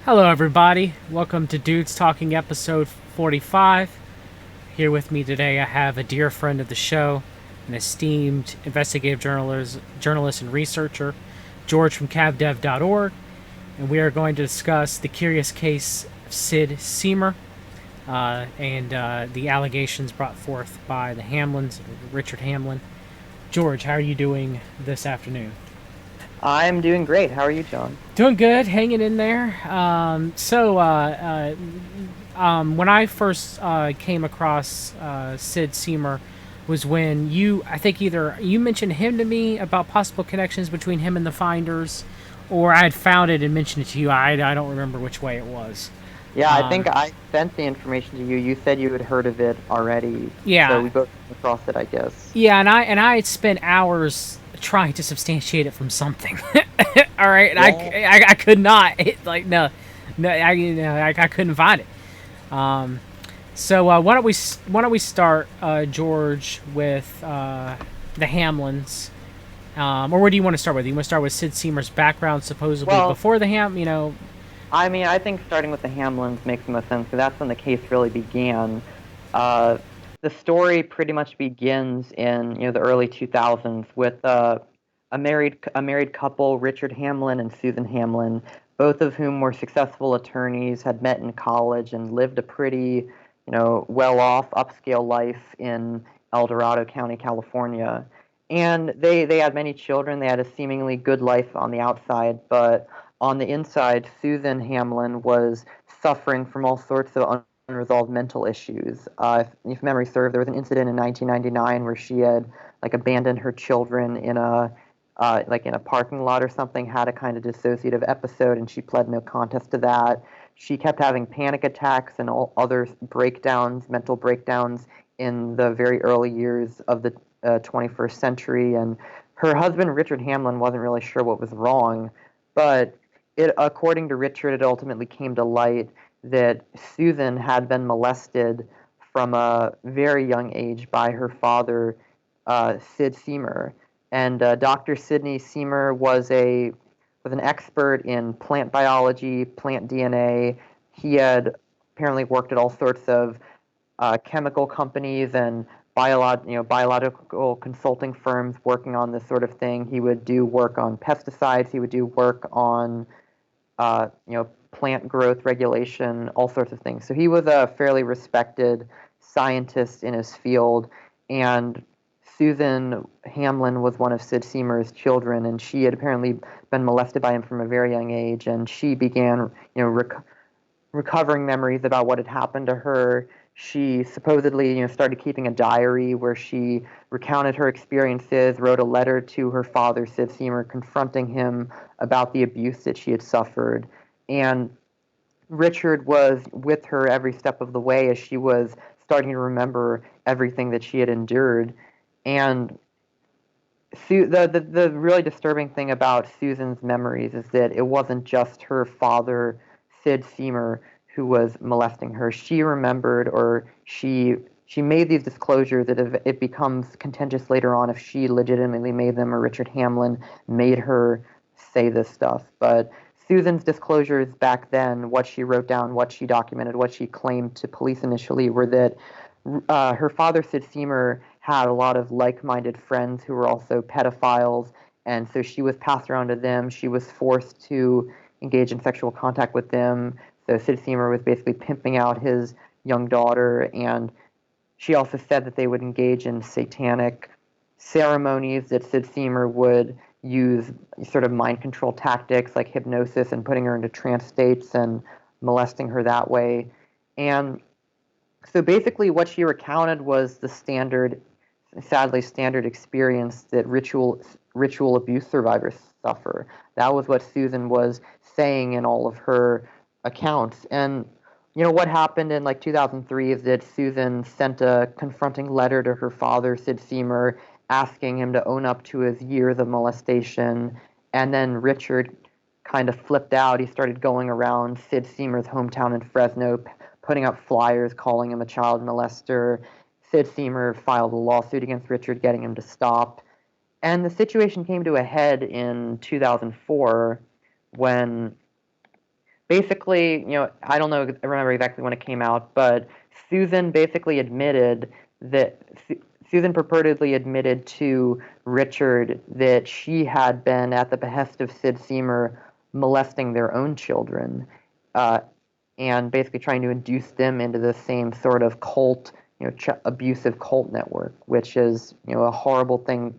Hello, everybody. Welcome to Dudes Talking episode 45. Here with me today, I have a dear friend of the show, an esteemed investigative journalist and researcher, George from cavdev.org, and we are going to discuss the curious case of Sid Siemer and the allegations brought forth by the Hamlins, Richard Hamlin. George, how are you doing this afternoon? I'm doing great. How are you, John? Doing good, hanging in there. When I first came across Sid Siemer, was when I think either you mentioned him to me about possible connections between him and the Finders, or I had found it and mentioned it to you. I don't remember which way it was. Yeah, I think Um, I sent the information to you. You said you had heard of it already, so yeah, we both came across it, I guess. yeah, and I had spent hours trying to substantiate it from something. All right, and Yeah. I could not. Like no, I couldn't find it. So why don't we start, George, with the Hamlins, or where do you want to start with? You want to start with Sid Siemer's background, supposedly Well, before the Ham? You know, I mean, I think starting with the Hamlins makes the most sense because that's when the case really began. Uh, the story pretty much begins in the early 2000s with a married couple, Richard Hamlin and Susan Hamlin, both of whom were successful attorneys, had met in college and lived a pretty well-off upscale life in El Dorado County, California. And they had many children. They had a seemingly good life on the outside, but on the inside, Susan Hamlin was suffering from all sorts of unresolved mental issues. If memory serves, there was an incident in 1999 where she had like abandoned her children in a parking lot or something, had a kind of dissociative episode, and she pled no contest to that. She kept having panic attacks and all other breakdowns, mental breakdowns, in the very early years of the 21st century. And her husband, Richard Hamlin, wasn't really sure what was wrong, but according to Richard, it ultimately came to light that Susan had been molested from a very young age by her father, Sid Siemer. And Dr. Sidney Siemer was an expert in plant biology, plant DNA. He had apparently worked at all sorts of chemical companies and biological consulting firms working on this sort of thing. He would do work on pesticides. He would do work on plant growth regulation, all sorts of things. So he was a fairly respected scientist in his field, and Susan Hamlin was one of Sid Siemer's children, and she had apparently been molested by him from a very young age, and she began, recovering memories about what had happened to her. She supposedly, started keeping a diary where she recounted her experiences, wrote a letter to her father, Sid Siemer, confronting him about the abuse that she had suffered. And Richard was with her every step of the way as she was starting to remember everything that she had endured. And the really disturbing thing about Susan's memories is that it wasn't just her father, Sid Siemer, who was molesting her. She remembered, or she made these disclosures that if it becomes contentious later on if she legitimately made them or Richard Hamlin made her say this stuff. But Susan's disclosures back then, what she wrote down, what she documented, what she claimed to police initially, were that her father, Sid Siemer, had a lot of like-minded friends who were also pedophiles, and so she was passed around to them. She was forced to engage in sexual contact with them. So Sid Siemer was basically pimping out his young daughter, and she also said that they would engage in satanic ceremonies, that Sid Siemer would use sort of mind control tactics like hypnosis and putting her into trance states and molesting her that way. And so basically, what she recounted was the standard, sadly standard experience that ritual abuse survivors suffer. That was what Susan was saying in all of her accounts. And what happened in like 2003 is that Susan sent a confronting letter to her father, Sid Siemer, asking him to own up to his years of molestation. And then Richard kind of flipped out. He started going around Sid Siemer's hometown in Fresno, putting up flyers calling him a child molester. Sid Siemer filed a lawsuit against Richard, getting him to stop. And the situation came to a head in 2004 when basically, I don't know, I remember exactly when it came out, but Susan basically admitted that Susan purportedly admitted to Richard that she had been at the behest of Sid Siemer molesting their own children, uh, and basically trying to induce them into the same sort of cult, abusive cult network, which is, a horrible thing.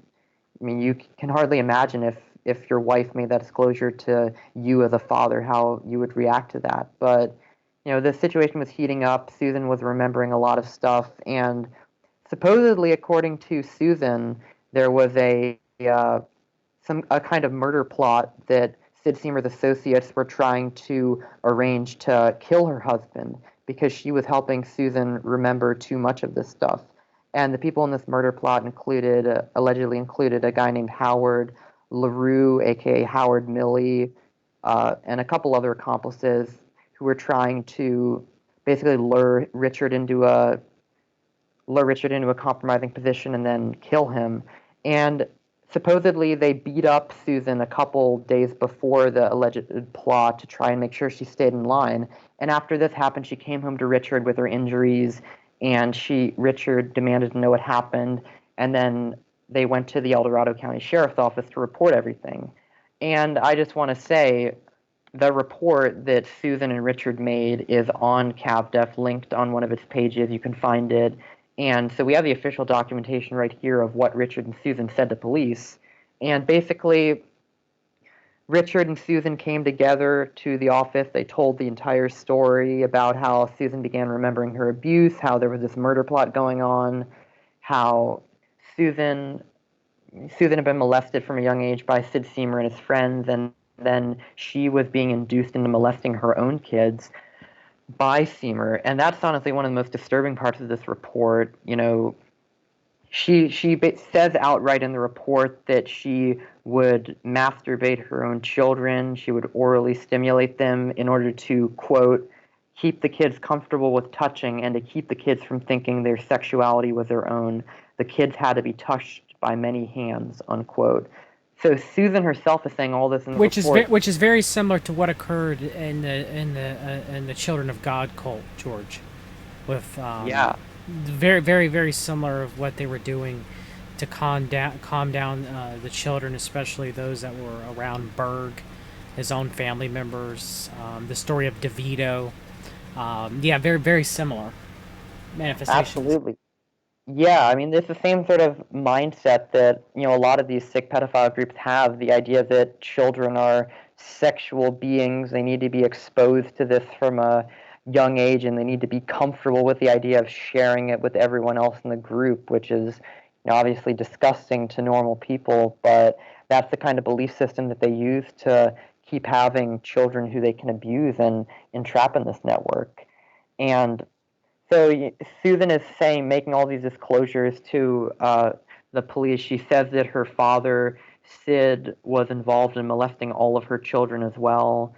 I mean, you can hardly imagine if your wife made that disclosure to you as a father, how you would react to that. But, the situation was heating up. Susan was remembering a lot of stuff, and supposedly, according to Susan, there was a kind of murder plot that Sid Siemer's associates were trying to arrange to kill her husband because she was helping Susan remember too much of this stuff. And the people in this murder plot allegedly included a guy named Howard LaRue, aka Howard Milley, and a couple other accomplices who were trying to basically lure Richard into a compromising position and then kill him. And supposedly they beat up Susan a couple days before the alleged plot to try and make sure she stayed in line. And after this happened, she came home to Richard with her injuries, and Richard demanded to know what happened. And then they went to the El Dorado County Sheriff's Office to report everything. And I just want to say, the report that Susan and Richard made is on CavDef, linked on one of its pages. You can find it. And so we have the official documentation right here of what Richard and Susan said to police. And basically, Richard and Susan came together to the office. They told the entire story about how Susan began remembering her abuse, how there was this murder plot going on, how Susan had been molested from a young age by Sid Siemer and his friends, and then she was being induced into molesting her own kids by Siemer. And that's honestly one of the most disturbing parts of this report. She says outright in the report that she would masturbate her own children. She would orally stimulate them in order to, quote, keep the kids comfortable with touching and to keep the kids from thinking their sexuality was their own. The kids had to be touched by many hands, unquote. So Susan herself is saying all this in the report. Which is very similar to what occurred in the Children of God cult, George, with Yeah. very very very similar of what they were doing to calm down the children, especially those that were around Berg, his own family members. The story of DeVito, yeah, very very similar manifestations. Absolutely. Yeah, I mean, it's the same sort of mindset that, a lot of these sick pedophile groups have, the idea that children are sexual beings, they need to be exposed to this from a young age, and they need to be comfortable with the idea of sharing it with everyone else in the group, which is, obviously disgusting to normal people, but that's the kind of belief system that they use to keep having children who they can abuse and entrap in this network. And so Susan is making all these disclosures to the police. She says that her father, Sid, was involved in molesting all of her children as well.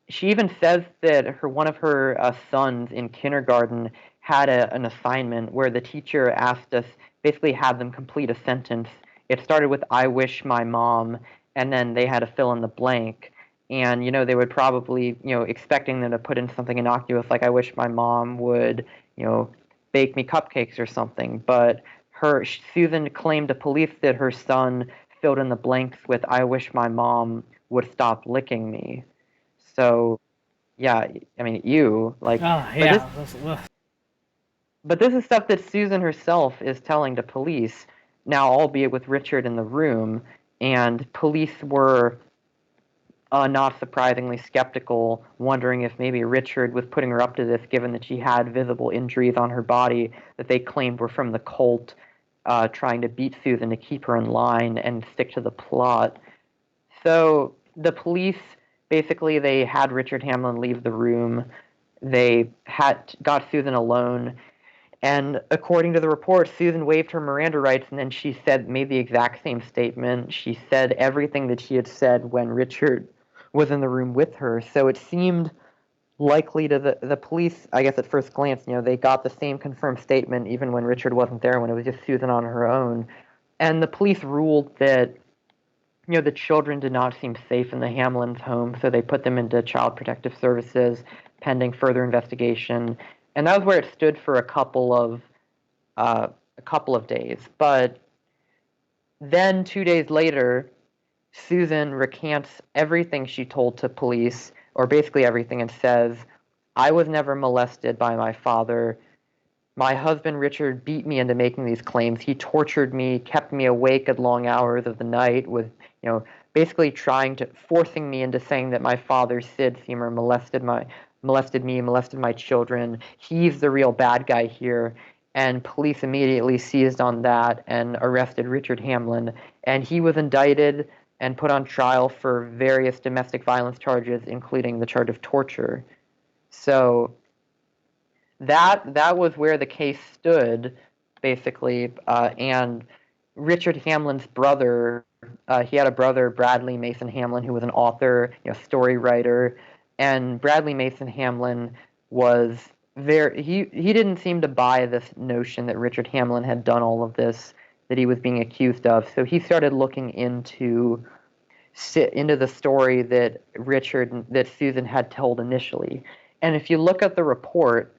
She even says that one of her sons in kindergarten had an assignment where the teacher asked us, basically had them complete a sentence. It started with, "I wish my mom," and then they had to fill in the blank. And, they would probably, expecting them to put in something innocuous like, "I wish my mom would, bake me cupcakes," or something. But Susan claimed to police that her son filled in the blanks with, "I wish my mom would stop licking me." So, yeah, I mean, Oh yeah. but this is stuff that Susan herself is telling to police, now albeit with Richard in the room, and police were not surprisingly skeptical, wondering if maybe Richard was putting her up to this, given that she had visible injuries on her body that they claimed were from the cult, trying to beat Susan to keep her in line and stick to the plot. So the police, basically, they had Richard Hamlin leave the room. They got Susan alone. And according to the report, Susan waived her Miranda rights, and then she made the exact same statement. She said everything that she had said when Richard was in the room with her. So it seemed likely to the police, I guess at first glance, they got the same confirmed statement even when Richard wasn't there, when it was just Susan on her own. And the police ruled that the children did not seem safe in the Hamlin's home, so they put them into Child Protective Services pending further investigation. And that was where it stood for uh, a couple of days. But then 2 days later, Susan recants everything she told to police, or basically everything, and says, "I was never molested by my father. My husband Richard beat me into making these claims. He tortured me, kept me awake at long hours of the night, with, basically forcing me into saying that my father, Sid Siemer, molested my children. He's the real bad guy here." And police immediately seized on that and arrested Richard Hamlin. And he was indicted and put on trial for various domestic violence charges, including the charge of torture. So that was where the case stood, basically. And Richard Hamlin's brother, he had a brother, Bradley Mason Hamlin, who was an author, story writer, and Bradley Mason Hamlin was he didn't seem to buy this notion that Richard Hamlin had done all of this that he was being accused of. So he started looking into the story that Susan had told initially. And if you look at the report,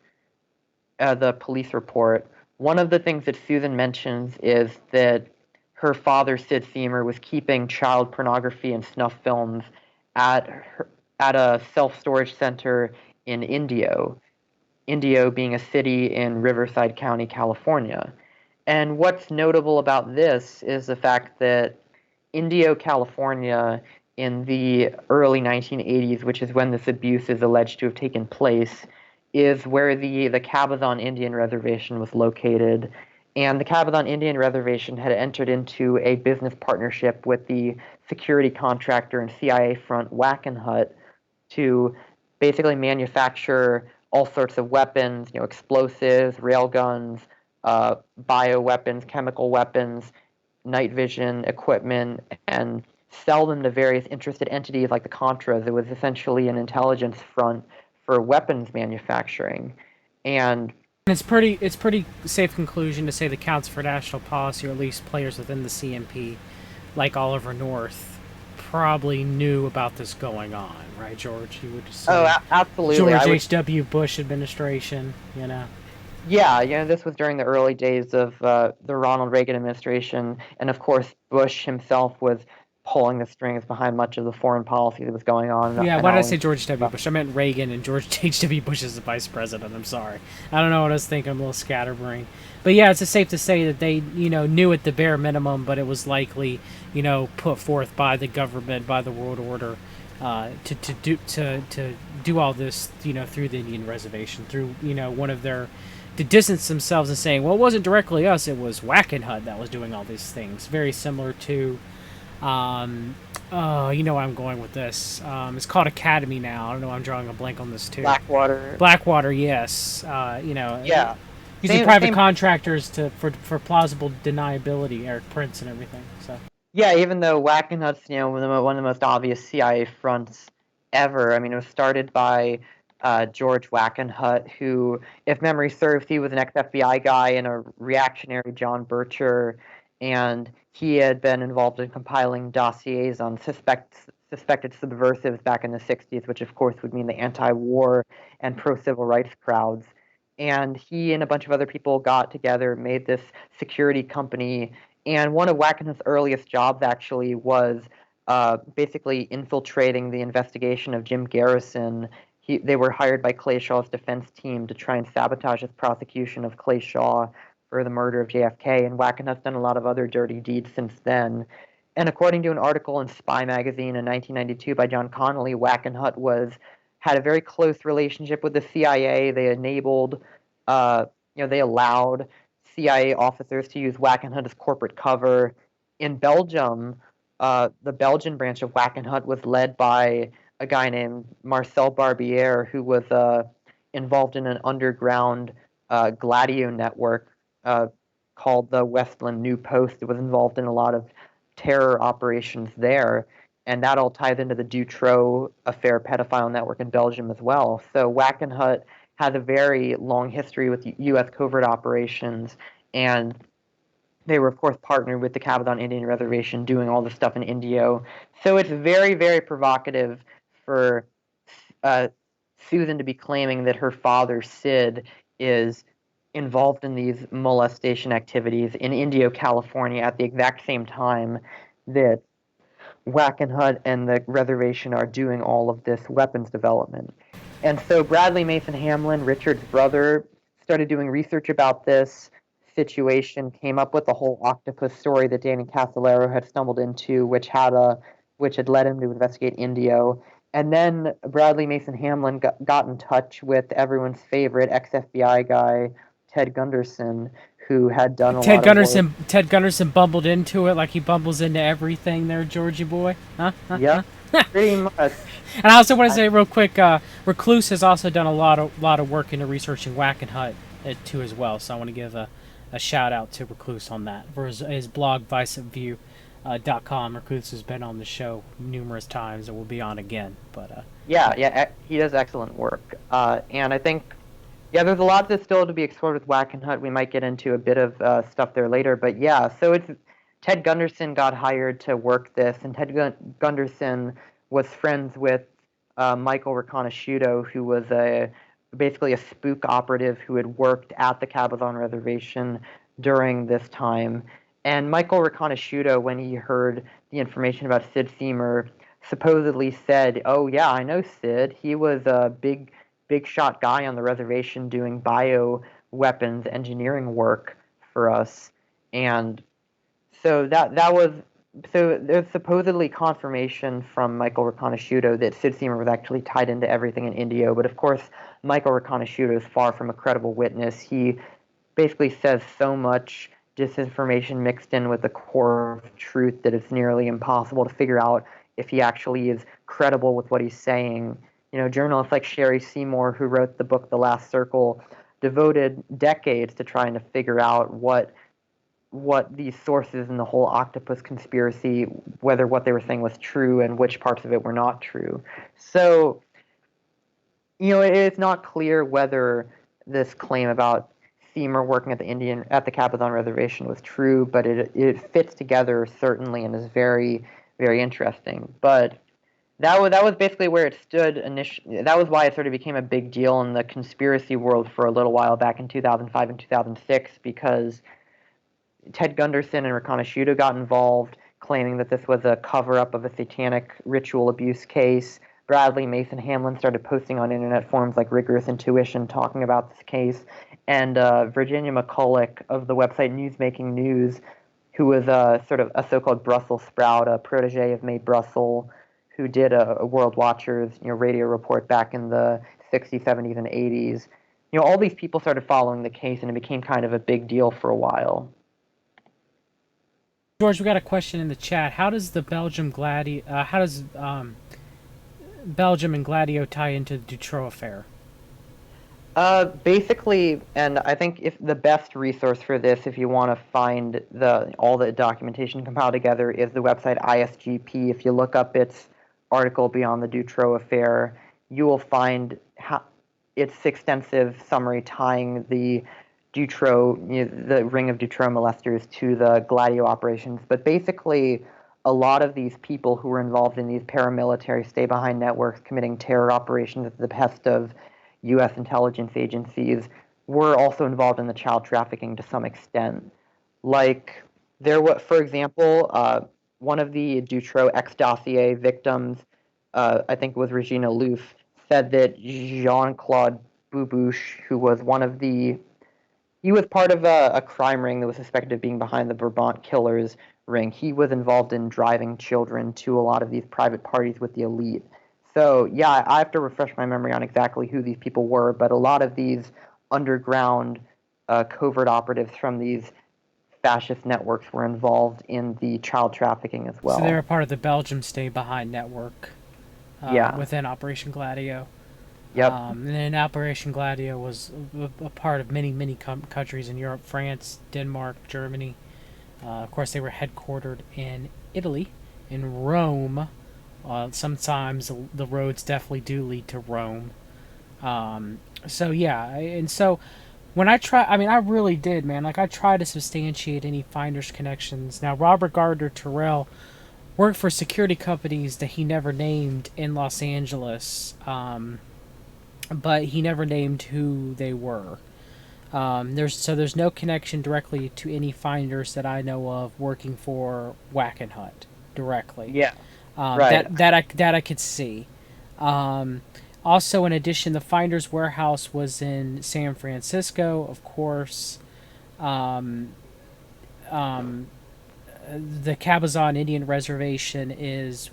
the police report, one of the things that Susan mentions is that her father, Sid Siemer, was keeping child pornography and snuff films at a self-storage center in Indio being a city in Riverside County, California. And what's notable about this is the fact that Indio, California, in the early 1980s, which is when this abuse is alleged to have taken place, is where the Cabazon Indian Reservation was located. And the Cabazon Indian Reservation had entered into a business partnership with the security contractor and CIA front Wackenhut to basically manufacture all sorts of weapons, explosives, railguns, bioweapons, chemical weapons, night vision equipment, and sell them to various interested entities like the Contras. It was essentially an intelligence front for weapons manufacturing. And It's pretty safe conclusion to say the counts for national policy, or at least players within the CMP, like Oliver North, probably knew about this going on, right, George? You would say absolutely. George H.W. Bush administration, Yeah, this was during the early days of the Ronald Reagan administration, and of course Bush himself was pulling the strings behind much of the foreign policy that was going on. Yeah, and why did I all say George W. Bush? I meant Reagan, and George H.W. Bush is the vice president. I'm sorry. I don't know what I was thinking. I'm a little scatterbrained. But yeah, it's safe to say that they, knew at the bare minimum, but it was likely, put forth by the government, by the world order, to do all this, through the Indian reservation, through, one of their, to distance themselves and saying, well, it wasn't directly us, it was Wackenhut that was doing all these things. Very similar to, you know where I'm going with this. It's called Academy now. I don't know. I'm drawing a blank on this too. Blackwater, yes. Yeah. Using private contractors for plausible deniability, Eric Prince and everything. So. Yeah, even though Wackenhut's, one of the most obvious CIA fronts ever. I mean, it was started by George Wackenhut, who, if memory serves, he was an ex-FBI guy and a reactionary John Bircher, and he had been involved in compiling dossiers on suspected subversives back in the 60s, which of course would mean the anti-war and pro-civil rights crowds. And he and a bunch of other people got together, made this security company, and one of Wackenhut's earliest jobs actually was basically infiltrating the investigation of Jim Garrison. They were hired by Clay Shaw's defense team to try and sabotage his prosecution of Clay Shaw for the murder of JFK, and Wackenhut's done a lot of other dirty deeds since then. And according to an article in Spy magazine in 1992 by John Connolly, Wackenhut had a very close relationship with the CIA. They they allowed CIA officers to use Wackenhut as corporate cover. In Belgium, the Belgian branch of Wackenhut was led by a guy named Marcel Barbier, who was involved in an underground Gladio network called the Westland New Post. It was involved in a lot of terror operations there, and that all ties into the Dutroux affair pedophile network in Belgium as well. So Wackenhut has a very long history with U.S. covert operations, and They were, of course, partnered with the Cabazon Indian Reservation doing all this stuff in Indio. So it's very, very provocative for uh, Susan to be claiming that her father, Sid, is involved in these molestation activities in Indio, California at the exact same time that Wackenhut and the reservation are doing all of this weapons development. And so Bradley Mason Hamlin, Richard's brother, started doing research about this situation, came up with the whole octopus story that Danny Casolaro had stumbled into, which had led him to investigate Indio. And then Bradley Mason Hamlin got in touch with everyone's favorite ex-FBI guy, Ted Gunderson, who had done a lot of work. Ted Gunderson bumbled into it like he bumbles into everything there, Georgie boy. Huh? Yep, pretty much. And I also want to say real quick, Recluse has also done a lot of work into researching Wackenhut too as well. So I want to give a shout out to Recluse on that for his blog viceofview.com. Recluse has been on the show numerous times and will be on again. But yeah, he does excellent work. And I think, yeah, there's a lot that's still to be explored with Wackenhut. We might get into a bit of stuff there later. But yeah, so it's Ted Gunderson got hired to work this, and Ted Gunderson was friends with Michael Riconosciuto, who was basically a spook operative who had worked at the Cabazon Reservation during this time. And Michael Riconosciuto, when he heard the information about Sid Siemer, supposedly said, "Oh yeah, I know Sid. He was a big shot guy on the reservation doing bio weapons engineering work for us." And so there's supposedly confirmation from Michael Riconosciuto that Sid Siemer was actually tied into everything in Indio, but of course Michael Riconosciuto is far from a credible witness. He basically says so much disinformation mixed in with the core of truth that it's nearly impossible to figure out if he actually is credible with what he's saying. Journalists like Sherry Seymour, who wrote the book The Last Circle, devoted decades to trying to figure out what these sources in the whole octopus conspiracy, whether what they were saying was true and which parts of it were not true. So, it's not clear whether this claim about Seymour working at the Cabazon Reservation was true, but it fits together certainly and is very, very interesting. But that was basically where it stood initially. That was why it sort of became a big deal in the conspiracy world for a little while back in 2005 and 2006, because Ted Gunderson and Riconosciuto got involved, claiming that this was a cover-up of a satanic ritual abuse case. Bradley Mason Hamlin started posting on internet forums like Rigorous Intuition talking about this case. And Virginia McCulloch of the website Newsmaking News, who was sort of a so-called Brussels sprout, a protege of Mae Brussel, who did a World Watchers radio report back in the 60s, 70s, and 80s. All these people started following the case, and it became kind of a big deal for a while. George, we got a question in the chat. How does the Belgium Belgium and Gladio tie into the Dutroux affair? Basically, and I think if the best resource for this, if you want to find all the documentation compiled together, is the website ISGP. If you look up its article Beyond the Dutroux Affair, you will find its extensive summary tying the Dutroux, the ring of Dutroux molesters to the Gladio operations. But basically, a lot of these people who were involved in these paramilitary stay-behind networks committing terror operations at the behest of U.S. intelligence agencies were also involved in the child trafficking to some extent. Like, for example, one of the Dutroux ex-dossier victims, I think it was Regina Louf, said that Jean-Claude Boubouche, who was he was part of a crime ring that was suspected of being behind the Brabant killers ring. He was involved in driving children to a lot of these private parties with the elite. So, yeah, I have to refresh my memory on exactly who these people were, but a lot of these underground covert operatives from these fascist networks were involved in the child trafficking as well. So they were part of the Belgium Stay Behind network within Operation Gladio. Yep. And then Operation Gladio was a part of many, many countries in Europe: France, Denmark, Germany. Of course, they were headquartered in Italy, in Rome. Sometimes the roads definitely do lead to Rome. So yeah, and so when I try, I mean, I really did, man. Like, I try to substantiate any finders connections. Now, Robert Gardner Terrell worked for security companies that he never named in Los Angeles, but he never named who they were. There's no connection directly to any finders that I know of working for Whack and Hunt directly. Yeah, Um, right. that that I could see. Um, Also, in addition, the Finders warehouse was in San Francisco, of course. Um, um, the Cabazon Indian Reservation is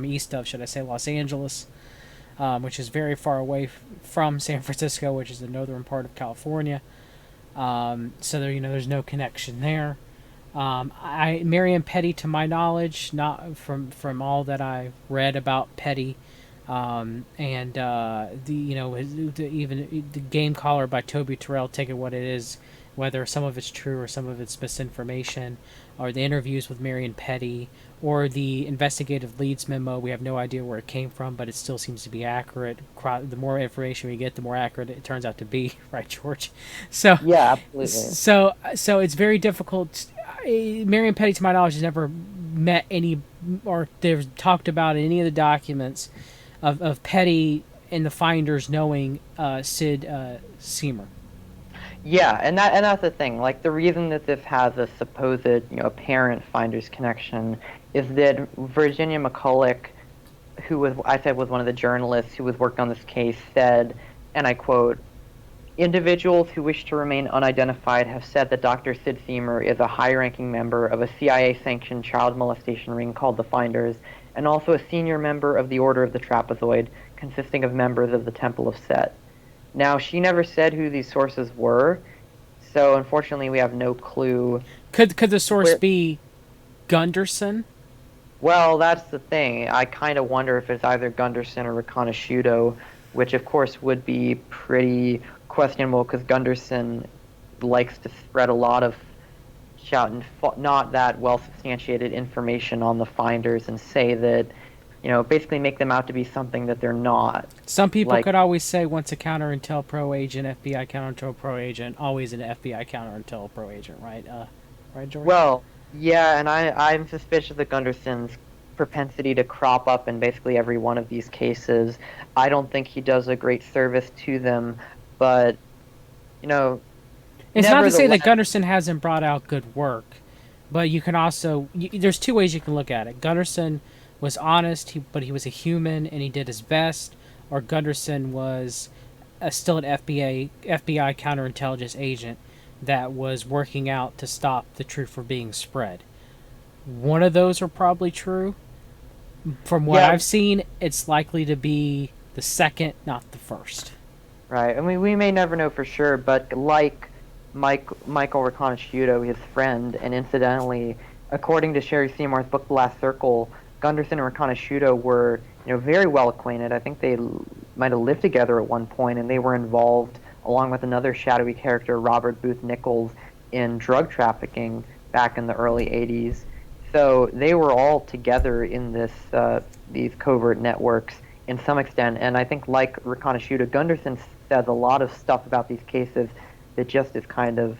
east of, should I say, Los Angeles, which is very far away from San Francisco, which is the northern part of California. So there, there's no connection there. Marion Petty, to my knowledge, not from all that I read about Petty, and even the Game Caller by Toby Terrell, take it what it is, whether some of it's true or some of it's misinformation, or the interviews with Marion Petty, or the investigative leads memo. We have no idea where it came from, but it still seems to be accurate. The more information we get, the more accurate it turns out to be, right, George? So, Yeah, absolutely. so it's very difficult. Marion Petty, to my knowledge, has never met any, or they've talked about in any of the documents of Petty and the Finders knowing Sid Siemer. Yeah, and that's the thing. Like the reason that this has a supposed, apparent Finders connection is that Virginia McCulloch, who was one of the journalists who was working on this case, said, and I quote, individuals who wish to remain unidentified have said that Dr. Sid Siemer is a high-ranking member of a CIA-sanctioned child molestation ring called the Finders, and also a senior member of the Order of the Trapezoid, consisting of members of the Temple of Set. Now, she never said who these sources were, so unfortunately we have no clue. Could the source Where, be Gunderson? well, that's the thing. I kind of wonder if it's either Gunderson or Riconosciuto, which of course would be pretty questionable because Gunderson likes to spread a lot of shout and not that well substantiated information on the finders and say that, basically make them out to be something that they're not. Some people Like, could always say once a counterintel agent, FBI counterintel agent, always an FBI counterintel agent, right? Right, George? well, yeah, and I'm suspicious of Gunderson's propensity to crop up in basically every one of these cases. I don't think he does a great service to them, but, you know, It's not to say that nevertheless, Gunderson hasn't brought out good work, but you can also there's two ways you can look at it. Gunderson was honest, but he was a human and he did his best, or Gunderson was still an FBI counterintelligence agent that was working out to stop the truth from being spread. One of those are probably true. From what yeah, I've seen, it's likely to be the second, not the first. right. I mean, we may never know for sure, but like Michael Riconosciuto, his friend, and incidentally, according to Sherry Seymour's book The Last Circle, Gunderson and Riconosciuto were, very well acquainted. I think they might have lived together at one point, and they were involved, along with another shadowy character, Robert Booth Nichols, in drug trafficking back in the early '80s. So they were all together in these covert networks in some extent, and I think like Riconosciuto, Gunderson says a lot of stuff about these cases that just is kind of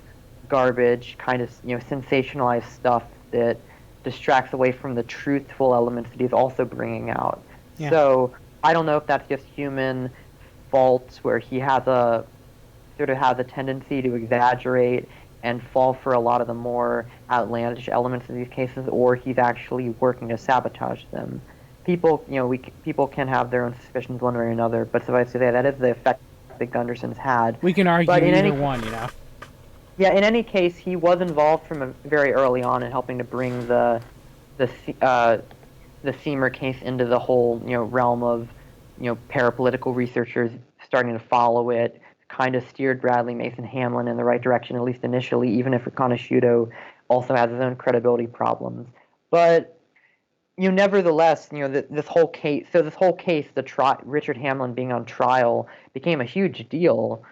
garbage, kind of sensationalized stuff that distracts away from the truthful elements that he's also bringing out. Yeah. So I don't know if that's just human faults where he has a tendency to exaggerate and fall for a lot of the more outlandish elements of these cases, or he's actually working to sabotage them. People, people can have their own suspicions one way or another, but suffice to say that is the effect that Gunderson's had. We can argue But in either any one. yeah, in any case, he was involved from very early on in helping to bring the the Seymour case into the whole realm of parapolitical researchers starting to follow it. Kind of steered Bradley Mason Hamlin in the right direction, at least initially, even if Riconosciuto also has his own credibility problems. But nevertheless, this whole case. So this whole case, Richard Hamlin being on trial, became a huge deal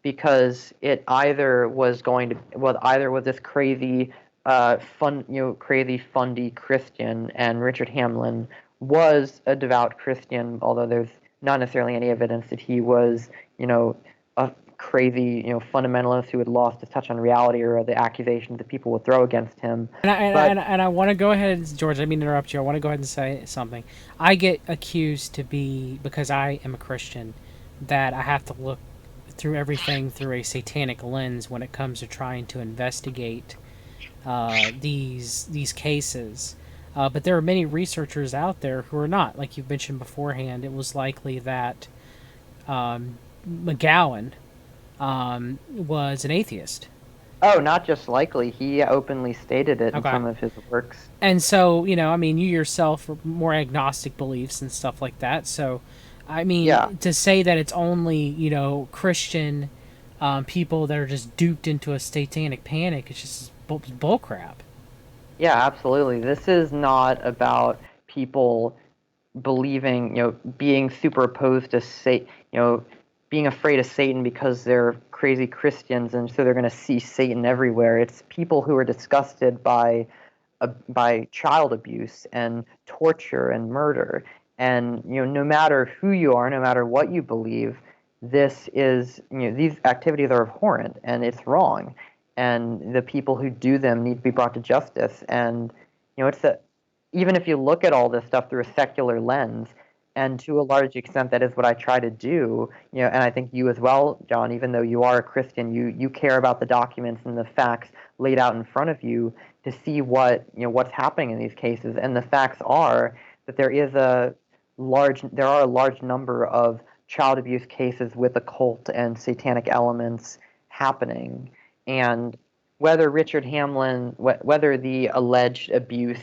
because it either was this crazy, crazy fundy Christian, and Richard Hamlin was a devout Christian, although there's not necessarily any evidence that he was, a crazy, fundamentalist who had lost his touch on reality, or the accusations that people would throw against him. And I, and, I- But and I want to go ahead, George. I didn't mean to interrupt you. I want to go ahead and say something. I get accused to be, because I am a Christian, that I have to look through everything through a satanic lens when it comes to trying to investigate these cases. But there are many researchers out there who are not. Like you mentioned beforehand, it was likely that McGowan was an atheist. oh, not just likely, he openly stated it in Okay. some of his works. And so, I mean, you yourself are more agnostic beliefs and stuff like that. So, I Yeah, mean, to say that it's only, Christian people that are just duped into a satanic panic, it's just bull crap. yeah, absolutely. This is not about people believing, being super opposed to being afraid of Satan because they're crazy Christians and so they're going to see Satan everywhere. It's people who are disgusted by child abuse and torture and murder. And no matter who you are, no matter what you believe, these activities are abhorrent and it's wrong. And the people who do them need to be brought to justice. And it's a even if you look at all this stuff through a secular lens, and to a large extent that is what I try to do, and I think you as well, John, even though you are a Christian, you care about the documents and the facts laid out in front of you to see what's happening in these cases. And the facts are that there are a large number of child abuse cases with occult and satanic elements happening. And whether Richard Hamlin, whether the alleged abuse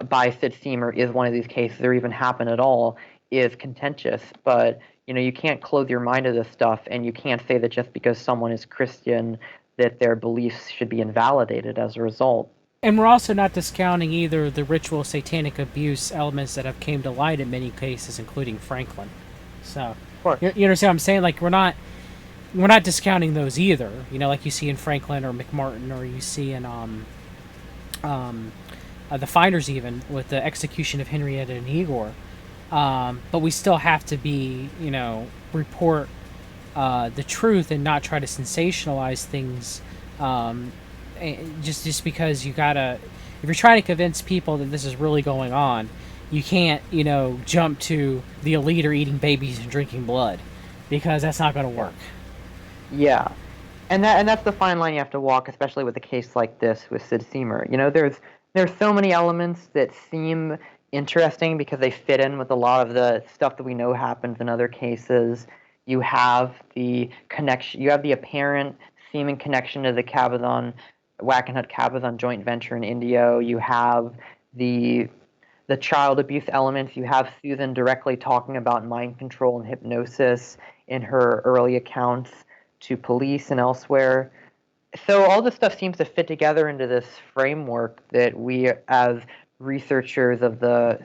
by Sid Siemer is one of these cases or even happen at all is contentious. But you can't close your mind to this stuff, and you can't say that just because someone is Christian that their beliefs should be invalidated as a result. And we're also not discounting either the ritual satanic abuse elements that have came to light in many cases, including Franklin. So, Of course. you understand what I'm saying? Like we're not discounting those either. Like you see in Franklin or McMartin, or you see in the finders, even with the execution of Henrietta and Igor. But we still have to report the truth and not try to sensationalize things. Just because if you're trying to convince people that this is really going on, you can't jump to the elite are eating babies and drinking blood, because that's not going to work. Yeah, and that's the fine line you have to walk, especially with a case like this with Sid Siemer. There's so many elements that seem interesting because they fit in with a lot of the stuff that we know happens in other cases. You have the connection, you have the apparent seeming connection to the Wackenhut Cabazon joint venture in Indio. You have the child abuse elements. You have Susan directly talking about mind control and hypnosis in her early accounts to police and elsewhere. So all this stuff seems to fit together into this framework that we, as researchers of the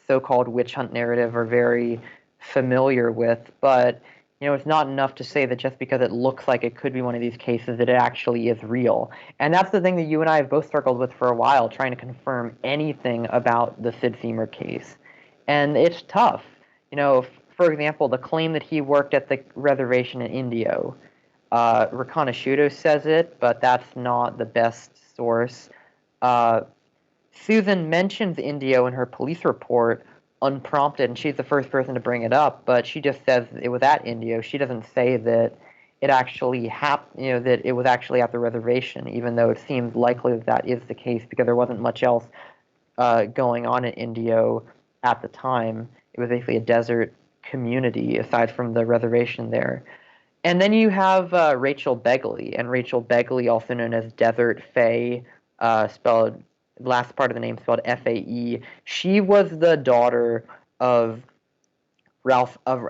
so-called witch hunt narrative, are very familiar with. But it's not enough to say that just because it looks like it could be one of these cases that it actually is real. And that's the thing that you and I have both struggled with for a while, trying to confirm anything about the Sid Siemer case. And it's tough. For example, the claim that he worked at the reservation in Indio. Reconasciuto says it, but that's not the best source. Uh, Susan mentions Indio in her police report unprompted, and she's the first person to bring it up, but she just says it was at Indio. She doesn't say that it actually happened, that it was actually at the reservation, even though it seems likely that that is the case because there wasn't much else going on in Indio at the time. It was basically a desert community aside from the reservation there. And then you have Rachel Begley, and Rachel Begley, also known as Desert Fae, spelled last part of the name spelled Fae. She was the daughter of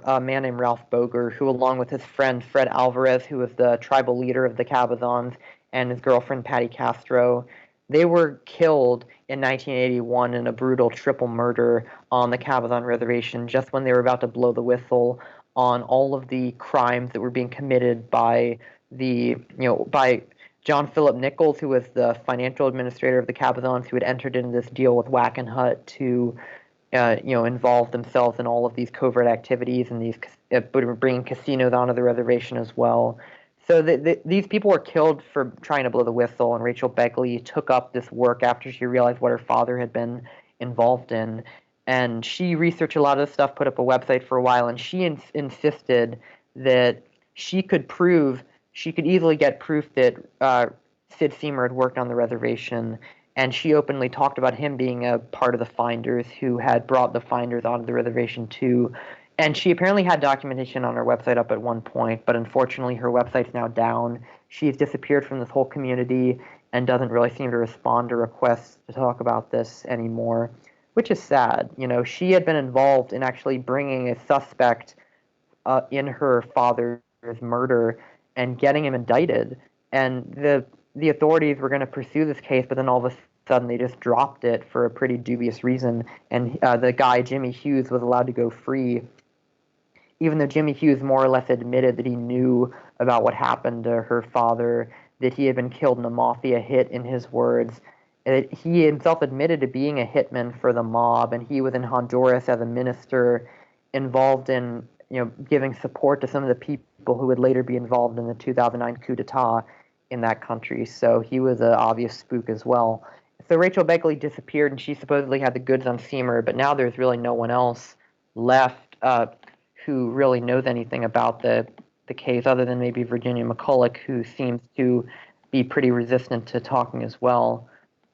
a man named Ralph Boger, who, along with his friend Fred Alvarez, who was the tribal leader of the Cabazons, and his girlfriend Patty Castro, they were killed in 1981 in a brutal triple murder on the Cabazon reservation, just when they were about to blow the whistle on all of the crimes that were being committed by by John Philip Nichols, who was the financial administrator of the Cabazons, who had entered into this deal with Wackenhut to involved themselves in all of these covert activities and these bringing casinos onto the reservation as well. So these people were killed for trying to blow the whistle, and Rachel Beckley took up this work after she realized what her father had been involved in. And she researched a lot of this stuff, put up a website for a while, and she insisted that she could easily get proof that Sid Siemer had worked on the reservation, and she openly talked about him being a part of the finders who had brought the finders onto the reservation too. And she apparently had documentation on her website up at one point, but unfortunately her website's now down. She's disappeared from this whole community and doesn't really seem to respond to requests to talk about this anymore, which is sad. She had been involved in actually bringing a suspect in her father's murder and getting him indicted. And the authorities were going to pursue this case, but then all of a sudden they just dropped it for a pretty dubious reason. And the guy, Jimmy Hughes, was allowed to go free, even though Jimmy Hughes more or less admitted that he knew about what happened to her father, that he had been killed in a mafia hit, in his words. He himself admitted to being a hitman for the mob, and he was in Honduras as a minister involved in giving support to some of the people who would later be involved in the 2009 coup d'etat in that country. So he was an obvious spook as well. So Rachel Beckley disappeared, and she supposedly had the goods on Siemer, but now there's really no one else left who really knows anything about the case, other than maybe Virginia McCulloch, who seems to be pretty resistant to talking as well.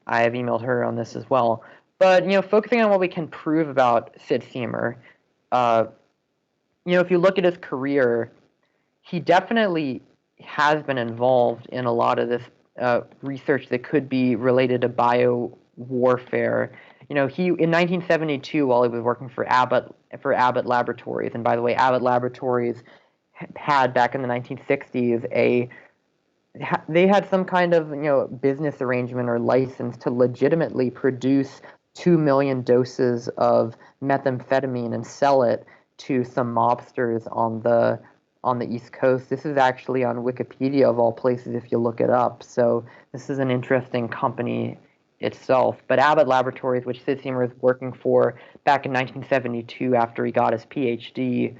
I have emailed her on this as well. But, focusing on what we can prove about Sid Siemer, if you look at his career, he definitely has been involved in a lot of this research that could be related to bio warfare. He in 1972, while he was working for Abbott Laboratories, and by the way, Abbott Laboratories had back in the 1960s they had some kind of business arrangement or license to legitimately produce 2 million doses of methamphetamine and sell it to some mobsters on the East Coast. This is actually on Wikipedia of all places if you look it up. So this is an interesting company itself. But Abbott Laboratories, which Sid Siemer was working for back in 1972 after he got his PhD,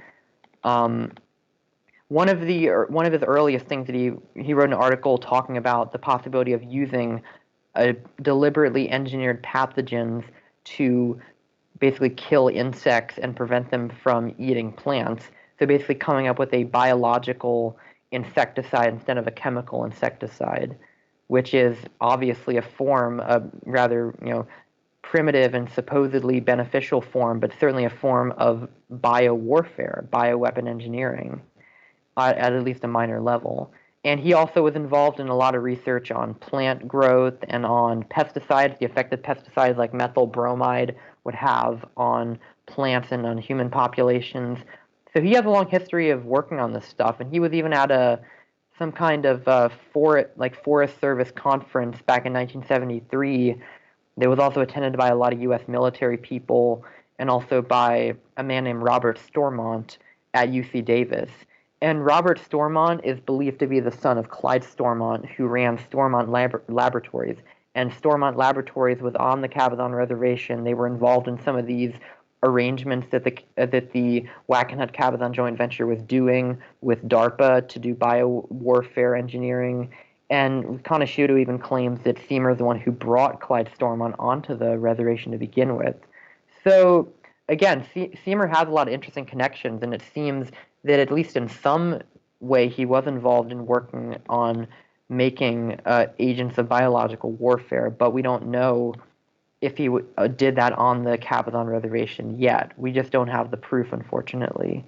one of his earliest things that he wrote an article talking about the possibility of using deliberately engineered pathogens to basically kill insects and prevent them from eating plants. So basically coming up with a biological insecticide instead of a chemical insecticide, which is obviously a form of rather, primitive and supposedly beneficial form, but certainly a form of biowarfare, bioweapon engineering, at least a minor level. And he also was involved in a lot of research on plant growth and on pesticides, the effect that pesticides like methyl bromide would have on plants and on human populations. So he has a long history of working on this stuff, and he was even at some kind of Forest Service conference back in 1973. That was also attended by a lot of U.S. military people and also by a man named Robert Stormont at UC Davis. And Robert Stormont is believed to be the son of Clyde Stormont, who ran Stormont Laboratories. And Stormont Laboratories was on the Cabazon Reservation. They were involved in some of these arrangements that the Wackenhut Cabazon joint venture was doing with DARPA to do biowarfare engineering. And Kaneshuto even claims that Siemer is the one who brought Clyde Stormont onto the reservation to begin with. So again, Siemer has a lot of interesting connections, and it seems that at least in some way he was involved in working on making agents of biological warfare, but we don't know if he did that on the Cabazon Reservation yet. We just don't have the proof, unfortunately.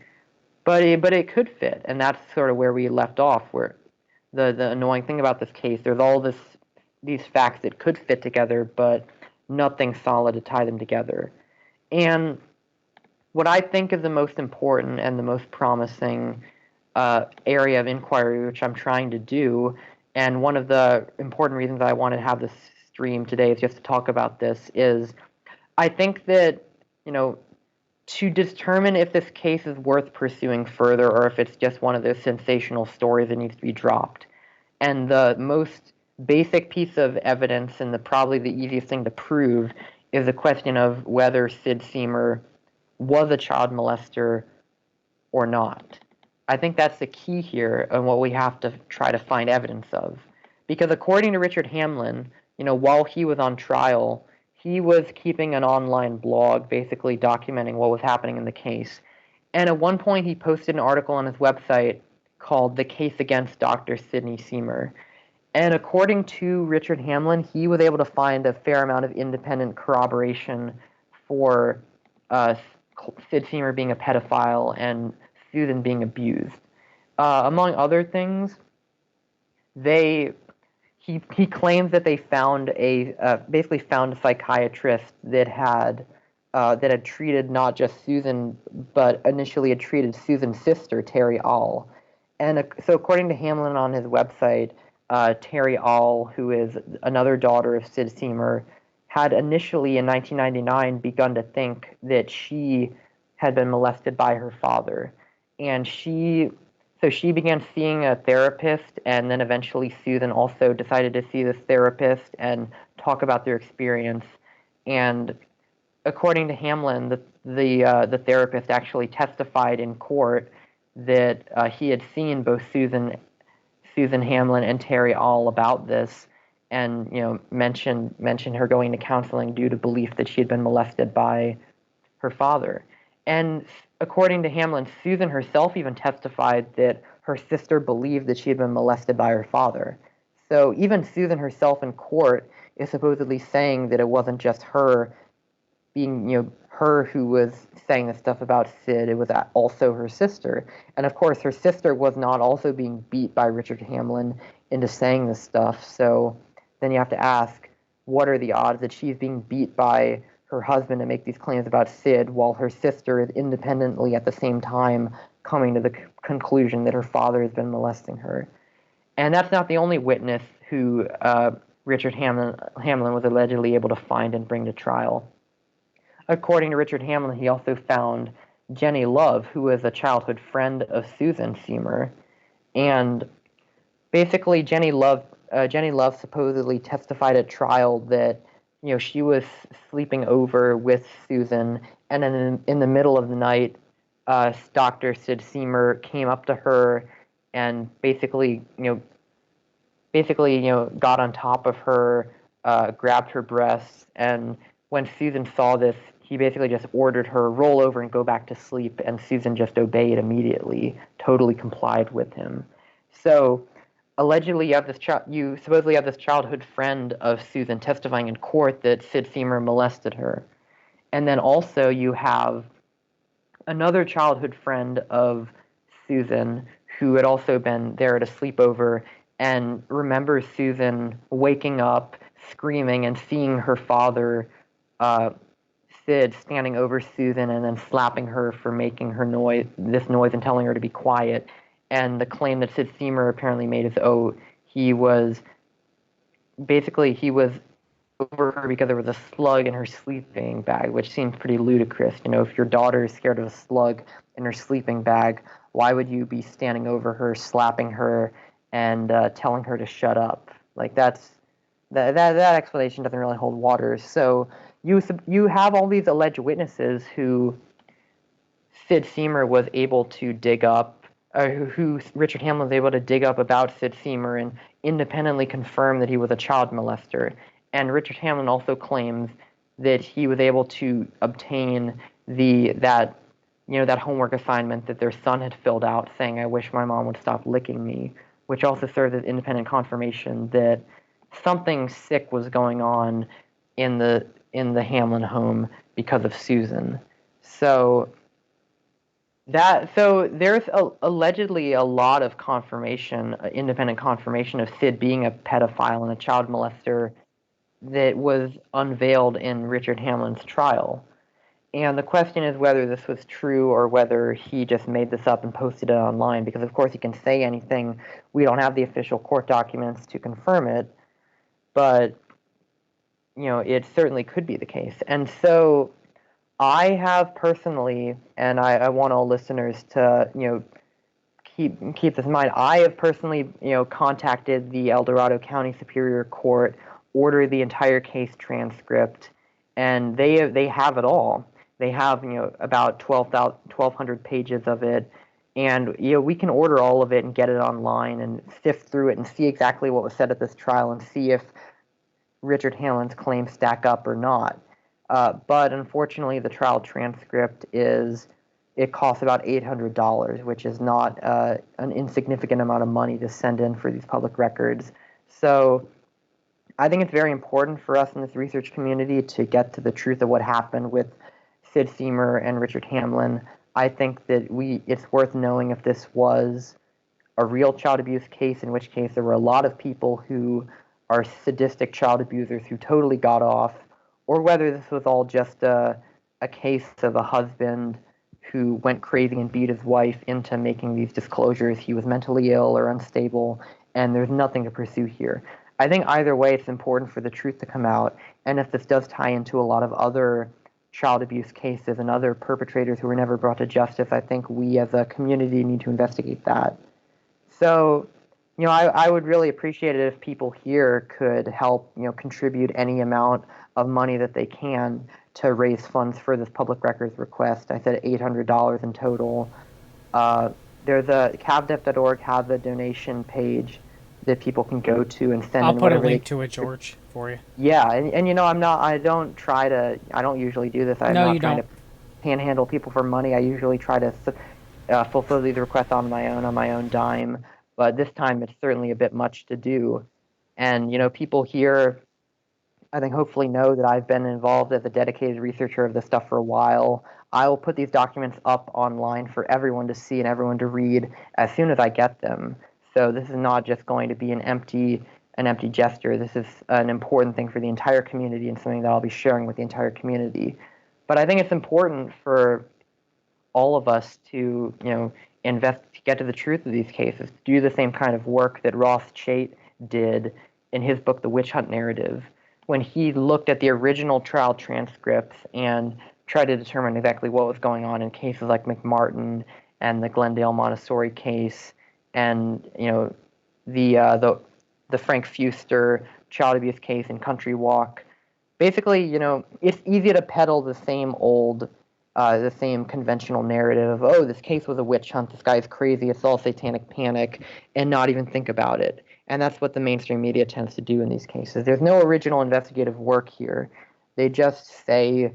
But it could fit, and that's sort of where we left off, where the annoying thing about this case, there's all these facts that could fit together, but nothing solid to tie them together. And what I think is the most important and the most promising area of inquiry, which I'm trying to do, and one of the important reasons I wanted to have this stream today is just to talk about this, is I think that, to determine if this case is worth pursuing further or if it's just one of those sensational stories that needs to be dropped. And the most basic piece of evidence and probably the easiest thing to prove is a question of whether Sid Siemer was a child molester or not. I think that's the key here and what we have to try to find evidence of. Because according to Richard Hamlin, while he was on trial, he was keeping an online blog basically documenting what was happening in the case. And at one point he posted an article on his website called The Case Against Dr. Sidney Siemer. And according to Richard Hamlin, he was able to find a fair amount of independent corroboration for uh, Sid Siemer being a pedophile and Susan being abused. Among other things, he claims that they found basically found a psychiatrist that had treated not just Susan, but initially had treated Susan's sister, Terry All. And so according to Hamlin on his website, Terry All, who is another daughter of Sid Siemer, had initially in 1999 begun to think that she had been molested by her father. And she began seeing a therapist, and then eventually Susan also decided to see this therapist and talk about their experience. And according to Hamlin, the therapist actually testified in court that he had seen both Susan Hamlin and Terry All about this, and mentioned her going to counseling due to belief that she had been molested by her father. And according to Hamlin, Susan herself even testified that her sister believed that she had been molested by her father. So even Susan herself in court is supposedly saying that it wasn't just her being, her who was saying this stuff about Sid, it was also her sister. And of course, her sister was not also being beat by Richard Hamlin into saying this stuff. So then you have to ask, what are the odds that she's being beat by her husband to make these claims about Sid, while her sister is independently at the same time coming to the conclusion that her father has been molesting her? And that's not the only witness who Richard Hamlin was allegedly able to find and bring to trial. According to Richard Hamlin, he also found Jenny Love, who was a childhood friend of Susan Siemer. And basically, Jenny Love supposedly testified at trial that she was sleeping over with Susan, and then in the middle of the night, Dr. Sid Siemer came up to her and basically got on top of her, grabbed her breasts, and when Susan saw this, he basically just ordered her roll over and go back to sleep, and Susan just obeyed immediately, totally complied with him. So allegedly, you supposedly have this childhood friend of Susan testifying in court that Sid Siemer molested her. And then also you have another childhood friend of Susan who had also been there at a sleepover and remembers Susan waking up, screaming, and seeing her father, Sid, standing over Susan and then slapping her for making this noise and telling her to be quiet. And the claim that Sid Siemer apparently made is, he was over her because there was a slug in her sleeping bag, which seems pretty ludicrous. If your daughter is scared of a slug in her sleeping bag, why would you be standing over her, slapping her, and telling her to shut up? Like that explanation doesn't really hold water. So you have all these alleged witnesses who Sid Siemer was able to dig up, who Richard Hamlin was able to dig up about Sid Siemer and independently confirm that he was a child molester. And Richard Hamlin also claims that he was able to obtain that homework assignment that their son had filled out saying, "I wish my mom would stop licking me," which also serves as independent confirmation that something sick was going on in the Hamlin home because of Susan. So there's allegedly a lot of confirmation, independent confirmation of Sid being a pedophile and a child molester that was unveiled in Richard Hamlin's trial. And the question is whether this was true or whether he just made this up and posted it online, because of course he can say anything. We don't have the official court documents to confirm it, but it certainly could be the case. And so I have personally, and I want all listeners to keep this in mind, I have personally contacted the El Dorado County Superior Court, ordered the entire case transcript, and they have it all. They have about 1,200 pages of it, and we can order all of it and get it online and sift through it and see exactly what was said at this trial and see if Richard Hamlin's claims stack up or not. But unfortunately, the trial transcript it costs about $800, which is not an insignificant amount of money to send in for these public records. So I think it's very important for us in this research community to get to the truth of what happened with Sid Siemer and Richard Hamlin. I think that it's worth knowing if this was a real child abuse case, in which case there were a lot of people who are sadistic child abusers who totally got off, or whether this was all just a case of a husband who went crazy and beat his wife into making these disclosures. He was mentally ill or unstable, and there's nothing to pursue here. I think either way, it's important for the truth to come out, and if this does tie into a lot of other child abuse cases and other perpetrators who were never brought to justice, I think we as a community need to investigate that. So, I would really appreciate it if people here could help, contribute any amount of money that they can to raise funds for this public records request. I said $800 in total. There's a cavdep.org has a donation page that people can go to and send. I'll in put a whatever link to it, George, for you. Yeah, and I don't usually do this. I'm No, not you trying don't. to panhandle people for money. I usually try to fulfill these requests on my own dime. But this time it's certainly a bit much to do. And, people here, I think, hopefully know that I've been involved as a dedicated researcher of this stuff for a while. I will put these documents up online for everyone to see and everyone to read as soon as I get them. So this is not just going to be an empty gesture. This is an important thing for the entire community and something that I'll be sharing with the entire community. But I think it's important for all of us to, to get to the truth of these cases, do the same kind of work that Ross Chait did in his book, The Witch Hunt Narrative, when he looked at the original trial transcripts and tried to determine exactly what was going on in cases like McMartin and the Glendale Montessori case, and the Frank Fuster child abuse case in Country Walk. Basically, it's easy to peddle the same conventional narrative of, oh, this case was a witch hunt, this guy's crazy, it's all satanic panic, and not even think about it. And that's what the mainstream media tends to do in these cases. There's no original investigative work here. They just say,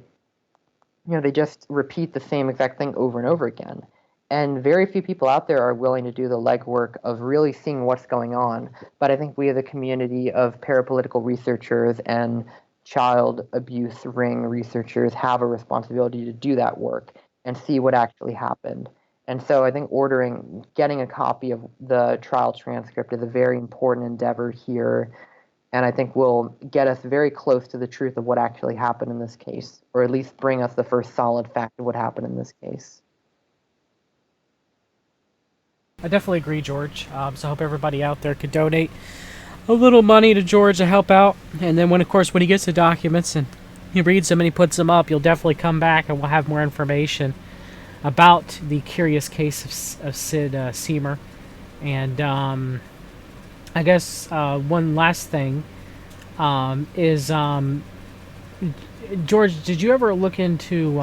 they just repeat the same exact thing over and over again. And very few people out there are willing to do the legwork of really seeing what's going on. But I think we as a community of parapolitical researchers and child abuse ring researchers have a responsibility to do that work and see what actually happened. And so I think getting a copy of the trial transcript is a very important endeavor here, and I think will get us very close to the truth of what actually happened in this case, or at least bring us the first solid fact of what happened in this case. I definitely agree, George. So I hope everybody out there could donate a little money to George to help out. And then when he gets the documents and he reads them and he puts them up, you'll definitely come back and we'll have more information about the curious case of Sid Siemer. And I guess one last thing is, George, did you ever look into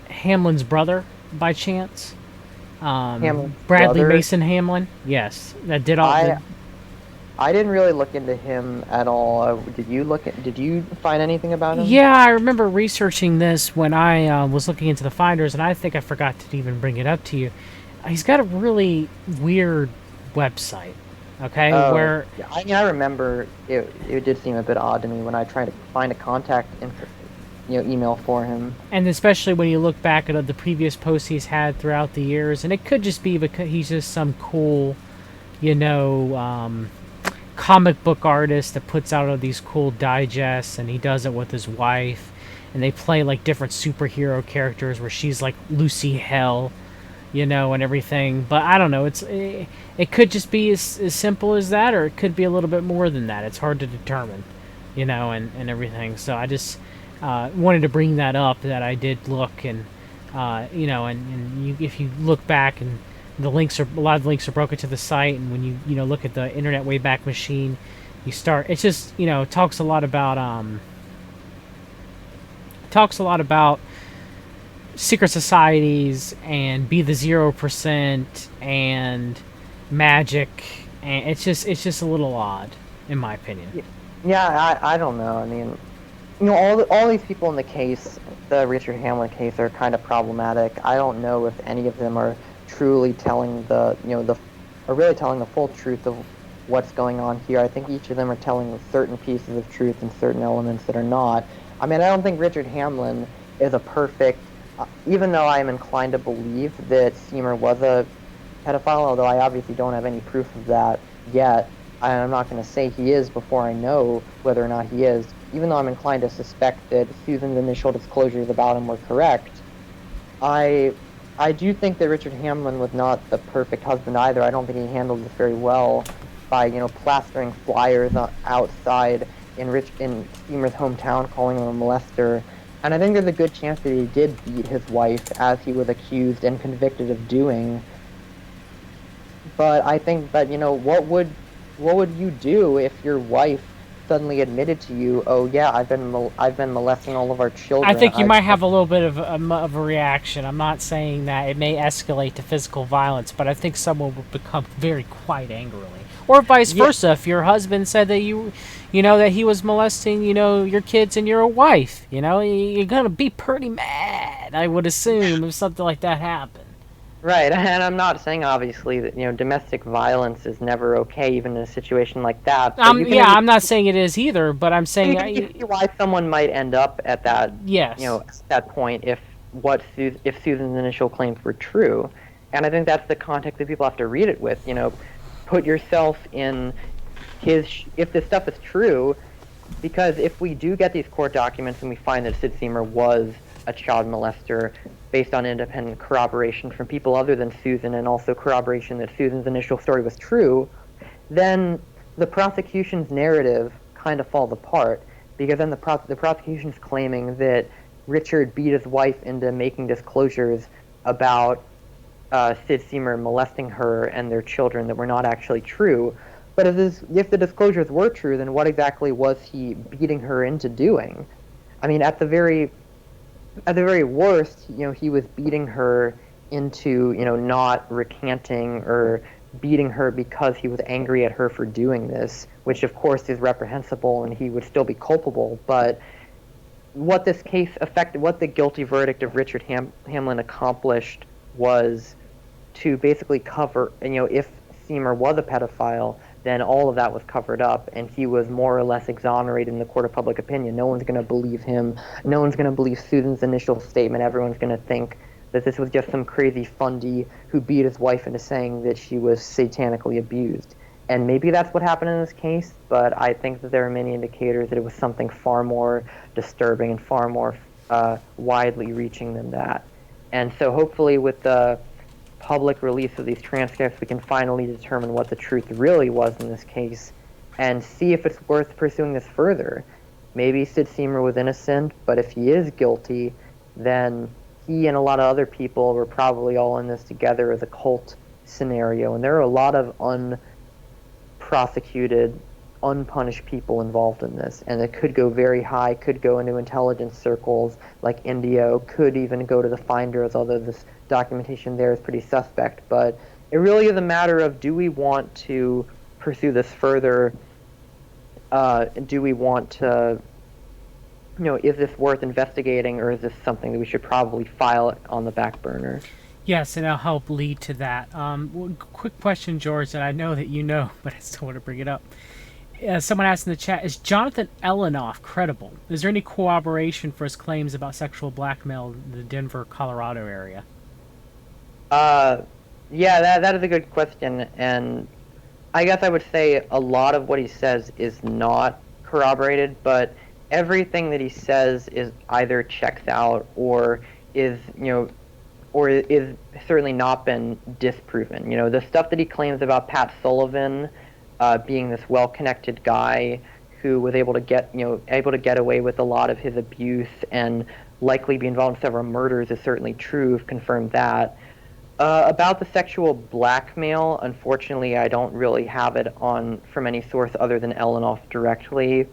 Hamlin's brother by chance? Bradley brother? Mason Hamlin? Yes, that did all. I didn't really look into him at all. Did you find anything about him? Yeah, I remember researching this when I was looking into the finders, and I think I forgot to even bring it up to you. He's got a really weird website. Okay, where I remember it did seem a bit odd to me when I tried to find a contact email for him. And especially when you look back at the previous posts he's had throughout the years, and it could just be because he's just some cool, comic book artist that puts out all these cool digests, and he does it with his wife, and they play like different superhero characters where she's like Lucy Hell, and everything. But I don't know, it could just be as simple as that, or it could be a little bit more than that. It's hard to determine, and everything. So I just wanted to bring that up, that I did look, and if you look back, and a lot of the links are broken to the site, and when you look at the Internet Wayback Machine, you start. It's just talks a lot about talks a lot about secret societies and be the 0% and magic, and it's just a little odd in my opinion. Yeah, I don't know. I mean, all these people in the case, the Richard Hamlin case, are kind of problematic. I don't know if any of them are truly telling are really telling the full truth of what's going on here. I think each of them are telling certain pieces of truth and certain elements that are not. I mean, I don't think Richard Hamlin is a perfect, even though I am inclined to believe that Siemer was a pedophile, although I obviously don't have any proof of that yet. I'm not going to say he is before I know whether or not he is, even though I'm inclined to suspect that Susan's initial disclosures about him were correct. I do think that Richard Hamlin was not the perfect husband either. I don't think he handled this very well by, plastering flyers outside in Siemer's hometown, calling him a molester. And I think there's a good chance that he did beat his wife, as he was accused and convicted of doing. But I think that, what would you do if your wife suddenly admitted to you, "Oh yeah, I've been molesting all of our children"? I think you might have a little bit of a reaction. I'm not saying that it may escalate to physical violence, but I think someone would become very quiet angrily. Or vice versa, if your husband said that that he was molesting, your kids and your wife, you're gonna be pretty mad, I would assume, if something like that happened. Right, and I'm not saying obviously that domestic violence is never okay, even in a situation like that. But I'm not saying it is either, but I'm saying you can see why someone might end up at that. Yes. At that point, if Susan's initial claims were true, and I think that's the context that people have to read it with. Put yourself in if this stuff is true, because if we do get these court documents and we find that Sid Siemer was a child molester, based on independent corroboration from people other than Susan, and also corroboration that Susan's initial story was true, then the prosecution's narrative kind of falls apart, because then the prosecution's claiming that Richard beat his wife into making disclosures about Sid Siemer molesting her and their children that were not actually true. But if the disclosures were true, then what exactly was he beating her into doing? I mean, at the very worst, he was beating her into, not recanting, or beating her because he was angry at her for doing this, which of course is reprehensible and he would still be culpable. But what this case affected, what the guilty verdict of Richard Hamlin accomplished, was to basically cover, if Siemer was a pedophile, then all of that was covered up, and he was more or less exonerated in the court of public opinion. No one's going to believe him. No one's going to believe Susan's initial statement. Everyone's going to think that this was just some crazy fundy who beat his wife into saying that she was satanically abused. And maybe that's what happened in this case, but I think that there are many indicators that it was something far more disturbing and far more widely reaching than that. And so hopefully with the public release of these transcripts, we can finally determine what the truth really was in this case and see if it's worth pursuing this further. Maybe Sid Siemer was innocent, but if he is guilty, then he and a lot of other people were probably all in this together as a cult scenario, and there are a lot of unprosecuted, unpunished people involved in this, and it could go very high, could go into intelligence circles like India, could even go to the finders, although this documentation there is pretty suspect. But it really is a matter of, do we want to pursue this further? Do we want to, is this worth investigating, or is this something that we should probably file on the back burner? Yes, and I'll help lead to that. Quick question, George, that I know that you know, but I still want to bring it up. Someone asked in the chat, is Jonathan Elenoff credible? Is there any corroboration for his claims about sexual blackmail in the Denver, Colorado area? Yeah, that is a good question, and I guess I would say a lot of what he says is not corroborated, but everything that he says is either checks out or is certainly not been disproven. The stuff that he claims about Pat Sullivan being this well-connected guy who was able to get away with a lot of his abuse and likely be involved in several murders is certainly true. Confirmed that. About the sexual blackmail, unfortunately, I don't really have it on from any source other than Elenoff directly.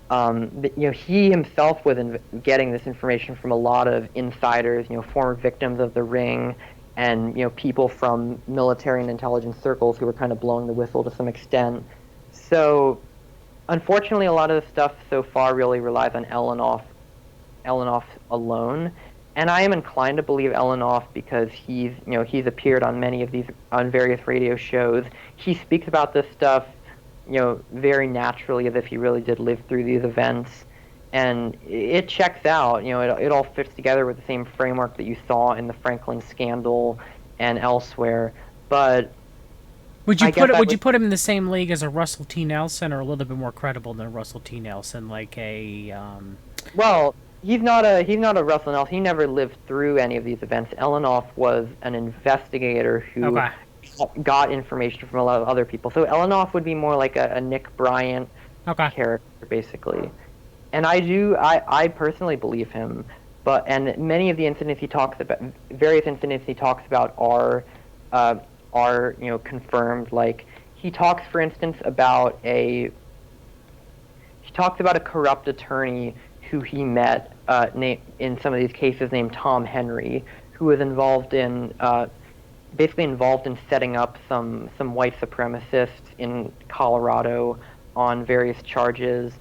He himself was getting this information from a lot of insiders, former victims of the ring, and people from military and intelligence circles who were kind of blowing the whistle to some extent. So, unfortunately, a lot of the stuff so far really relies on Elenoff alone. And I am inclined to believe Elenoff because he's appeared on many of these on various radio shows. He speaks about this stuff, very naturally as if he really did live through these events, and it checks out. It all fits together with the same framework that you saw in the Franklin scandal and elsewhere. But Would you put him in the same league as a Russell T. Nelson, or a little bit more credible than Russell T. Nelson, like a Well, he's not a Russell Nelson. He never lived through any of these events. Elenoff was an investigator who Okay. got information from a lot of other people. So Elenoff would be more like a Nick Bryant Okay. character, basically. And I personally believe him. And many of the incidents he talks about, various incidents he talks about are confirmed. Like he talks, for instance, he talks about a corrupt attorney who he met in some of these cases named Tom Henry, who was basically involved in setting up some white supremacists in Colorado on various charges.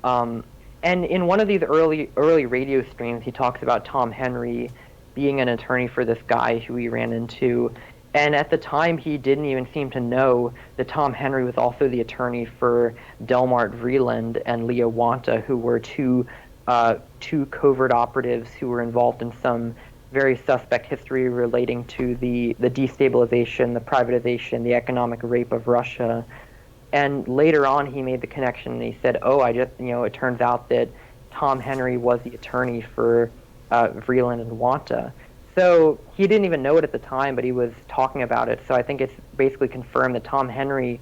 And in one of these early radio streams, he talks about Tom Henry being an attorney for this guy who he ran into. And at the time, he didn't even seem to know that Tom Henry was also the attorney for Delmart Vreeland and Leo Wanta, who were two covert operatives who were involved in some very suspect history relating to the destabilization, the privatization, the economic rape of Russia. And later on, he made the connection, and he said, "Oh, it turns out that Tom Henry was the attorney for Vreeland and Wanta." So he didn't even know it at the time, but he was talking about it. So I think it's basically confirmed that Tom Henry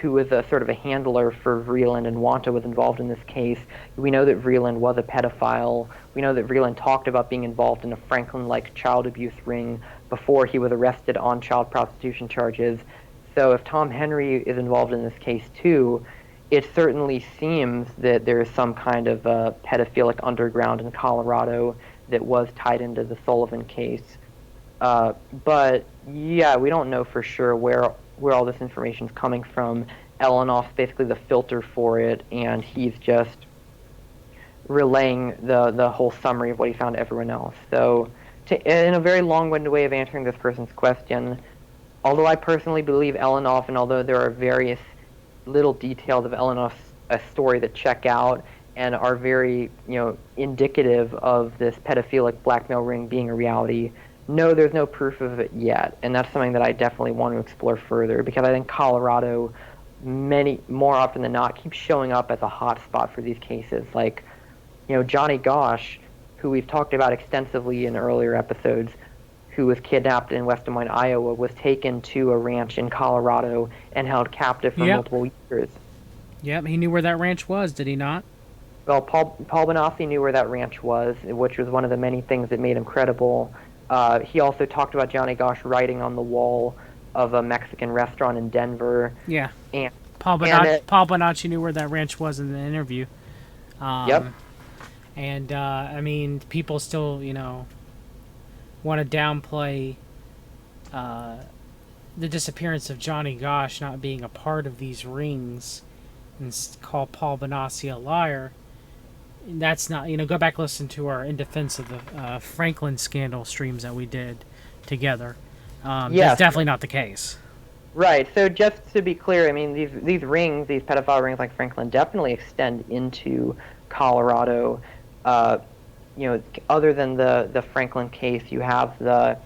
who was a sort of a handler for Vreeland and Wanta, was involved in this case. We know that Vreeland was a pedophile. We know that Vreeland talked about being involved in a Franklin-like child abuse ring before he was arrested on child prostitution charges. So if Tom Henry is involved in this case too, it certainly seems that there is some kind of pedophilic underground in Colorado that was tied into the Sullivan case. But yeah, we don't know for sure where all this information is coming from. Elenoff's basically the filter for it, and he's just relaying the whole summary of what he found to everyone else. So, in a very long-winded way of answering this person's question, although I personally believe Elenoff, and although there are various little details of Elenoff's story that check out and are very, indicative of this pedophilic blackmail ring being a reality, no, there's no proof of it yet, and that's something that I definitely want to explore further, because I think Colorado, more often than not, keeps showing up as a hot spot for these cases. Like, Johnny Gosch, who we've talked about extensively in earlier episodes, who was kidnapped in West Des Moines, Iowa, was taken to a ranch in Colorado and held captive for multiple years. Yep, he knew where that ranch was, did he not? Well, Paul Benassi knew where that ranch was, which was one of the many things that made him credible. He also talked about Johnny Gosch writing on the wall of a Mexican restaurant in Denver. Yeah. And Paul Bonacci knew where that ranch was in the interview. Yep. And, I mean, people still, want to downplay the disappearance of Johnny Gosch not being a part of these rings and call Paul Bonacci a liar. That's not, go back and listen to our In Defense of the Franklin scandal streams that we did together. That's definitely not the case. Right. So just to be clear, I mean, these rings, these pedophile rings like Franklin, definitely extend into Colorado. Other than the Franklin case, you have the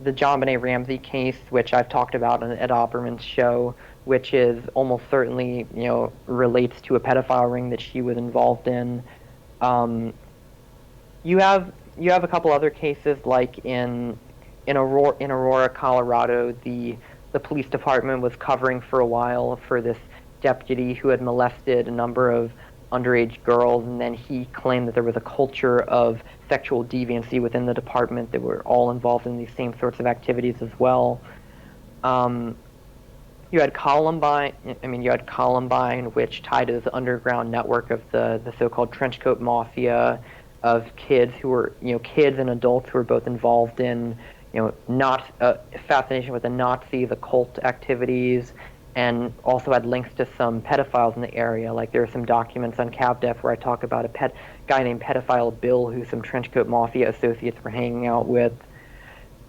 JonBenet Ramsey case, which I've talked about on Ed Opperman's show, which is almost certainly, relates to a pedophile ring that she was involved in. You have a couple other cases, like in Aurora, Colorado. The police department was covering for a while for this deputy who had molested a number of underage girls, and then he claimed that there was a culture of sexual deviancy within the department that were all involved in these same sorts of activities as well. You had Columbine. You had Columbine, which tied to this underground network of the so-called trenchcoat mafia of kids who were, kids and adults who were both involved in, not fascination with the Nazis, occult activities, and also had links to some pedophiles in the area. Like there are some documents on CavDef where I talk about a guy named Pedophile Bill who some trenchcoat mafia associates were hanging out with.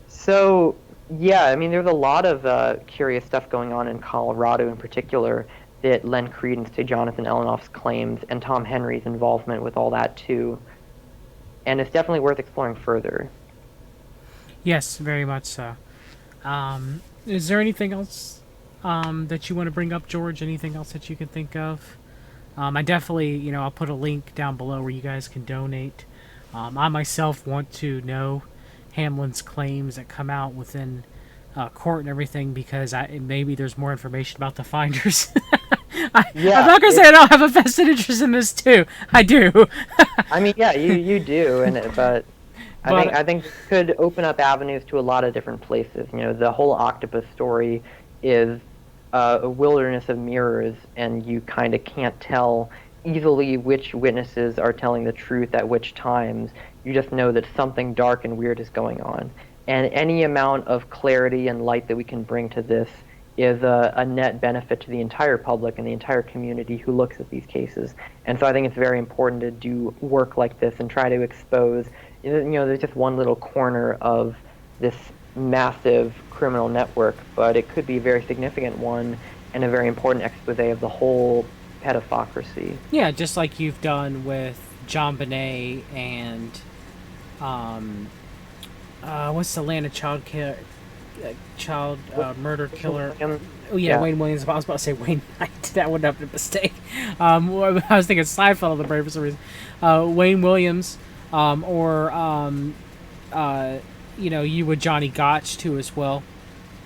So yeah, there's a lot of curious stuff going on in Colorado in particular that lend credence to Jonathan Elenoff's claims and Tom Henry's involvement with all that too. And it's definitely worth exploring further. Yes, very much so. Is there anything else that you want to bring up, George? Anything else that you can think of? I definitely, I'll put a link down below where you guys can donate. I myself want to know Hamlin's claims that come out within court and everything, because maybe there's more information about the finders. I'm not going to say I don't have a vested interest in this too. I do. You do, but I think it could open up avenues to a lot of different places. The whole octopus story is a wilderness of mirrors, and you kind of can't tell easily which witnesses are telling the truth at which times. You just know that something dark and weird is going on. And any amount of clarity and light that we can bring to this is a net benefit to the entire public and the entire community who looks at these cases. And so I think it's very important to do work like this and try to expose, there's just one little corner of this massive criminal network, but it could be a very significant one and a very important expose of the whole pedopocracy. Yeah, just like you've done with John Bonet and what's the Atlanta child murder killer? Oh yeah, Wayne Williams. I was about to say Wayne Knight. That would have been a mistake. I was thinking Seinfeld on the brain for some reason. Wayne Williams, you with Johnny Gotch too as well,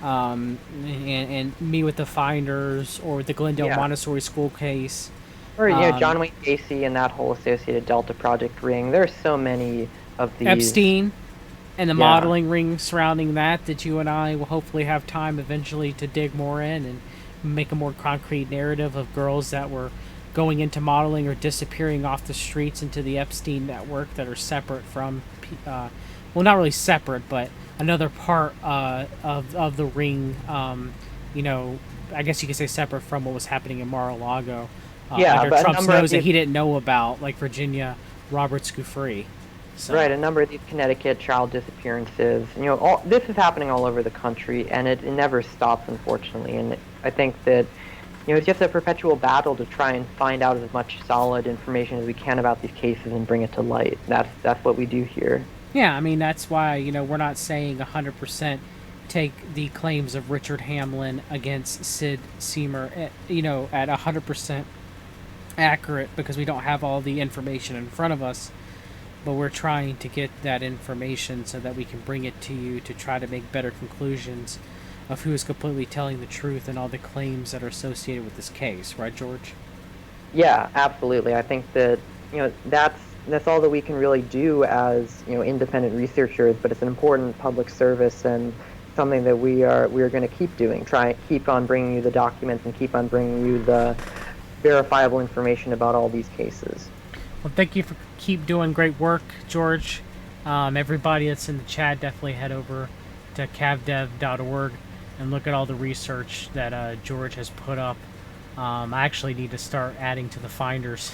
and me with the Finders, or the Glendale Montessori School case, or John Wayne Gacy and that whole associated Delta Project ring. There's so many of these. Epstein. And the modeling ring surrounding that you and I will hopefully have time eventually to dig more in and make a more concrete narrative of girls that were going into modeling or disappearing off the streets into the Epstein network that are separate from, well, not really separate, but another part of the ring, I guess you could say separate from what was happening in Mar-a-Lago under Trump's nose that he didn't know about, like Virginia Roberts Giuffre. So. Right, a number of these Connecticut child disappearances. This is happening all over the country, and it never stops, unfortunately. And I think that, it's just a perpetual battle to try and find out as much solid information as we can about these cases and bring it to light. That's what we do here. Yeah, that's why, we're not saying 100% take the claims of Richard Hamlin against Sid Siemer, at 100% accurate, because we don't have all the information in front of us. But we're trying to get that information so that we can bring it to you to try to make better conclusions of who is completely telling the truth and all the claims that are associated with this case. Right, George? Yeah, absolutely. I think that, that's all that we can really do as, independent researchers, but it's an important public service and something that we are going to keep doing. Keep on bringing you the documents and keep on bringing you the verifiable information about all these cases. Well, thank you for keep doing great work, George. Everybody that's in the chat, definitely head over to cavdev.org and look at all the research that George has put up. I actually need to start adding to the Finders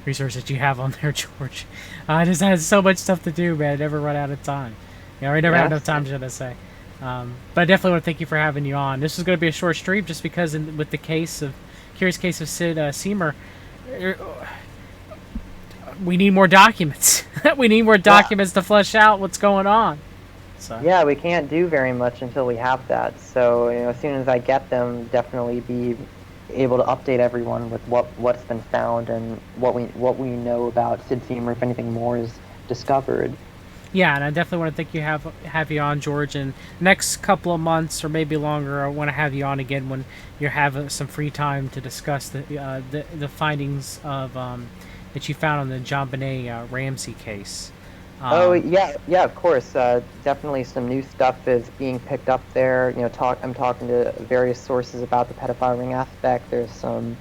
research that you have on there, George. I just had so much stuff to do, man. I never run out of time. I never have enough time, should I say. But I definitely want to thank you for having you on. This is going to be a short stream just because with the curious case of Sid Siemer, we need more documents. We need more documents to flesh out what's going on. So. Yeah, we can't do very much until we have that. So, as soon as I get them, definitely be able to update everyone with what's been found and what we know about Sid Siemer, if anything more is discovered. Yeah, and I definitely want to thank you have you on, George. And next couple of months or maybe longer, I want to have you on again when you have some free time to discuss the findings of that you found on the John Benet Ramsey case. Oh yeah, yeah, of course. Definitely some new stuff is being picked up there. I'm talking to various sources about the pedophile ring aspect. There's some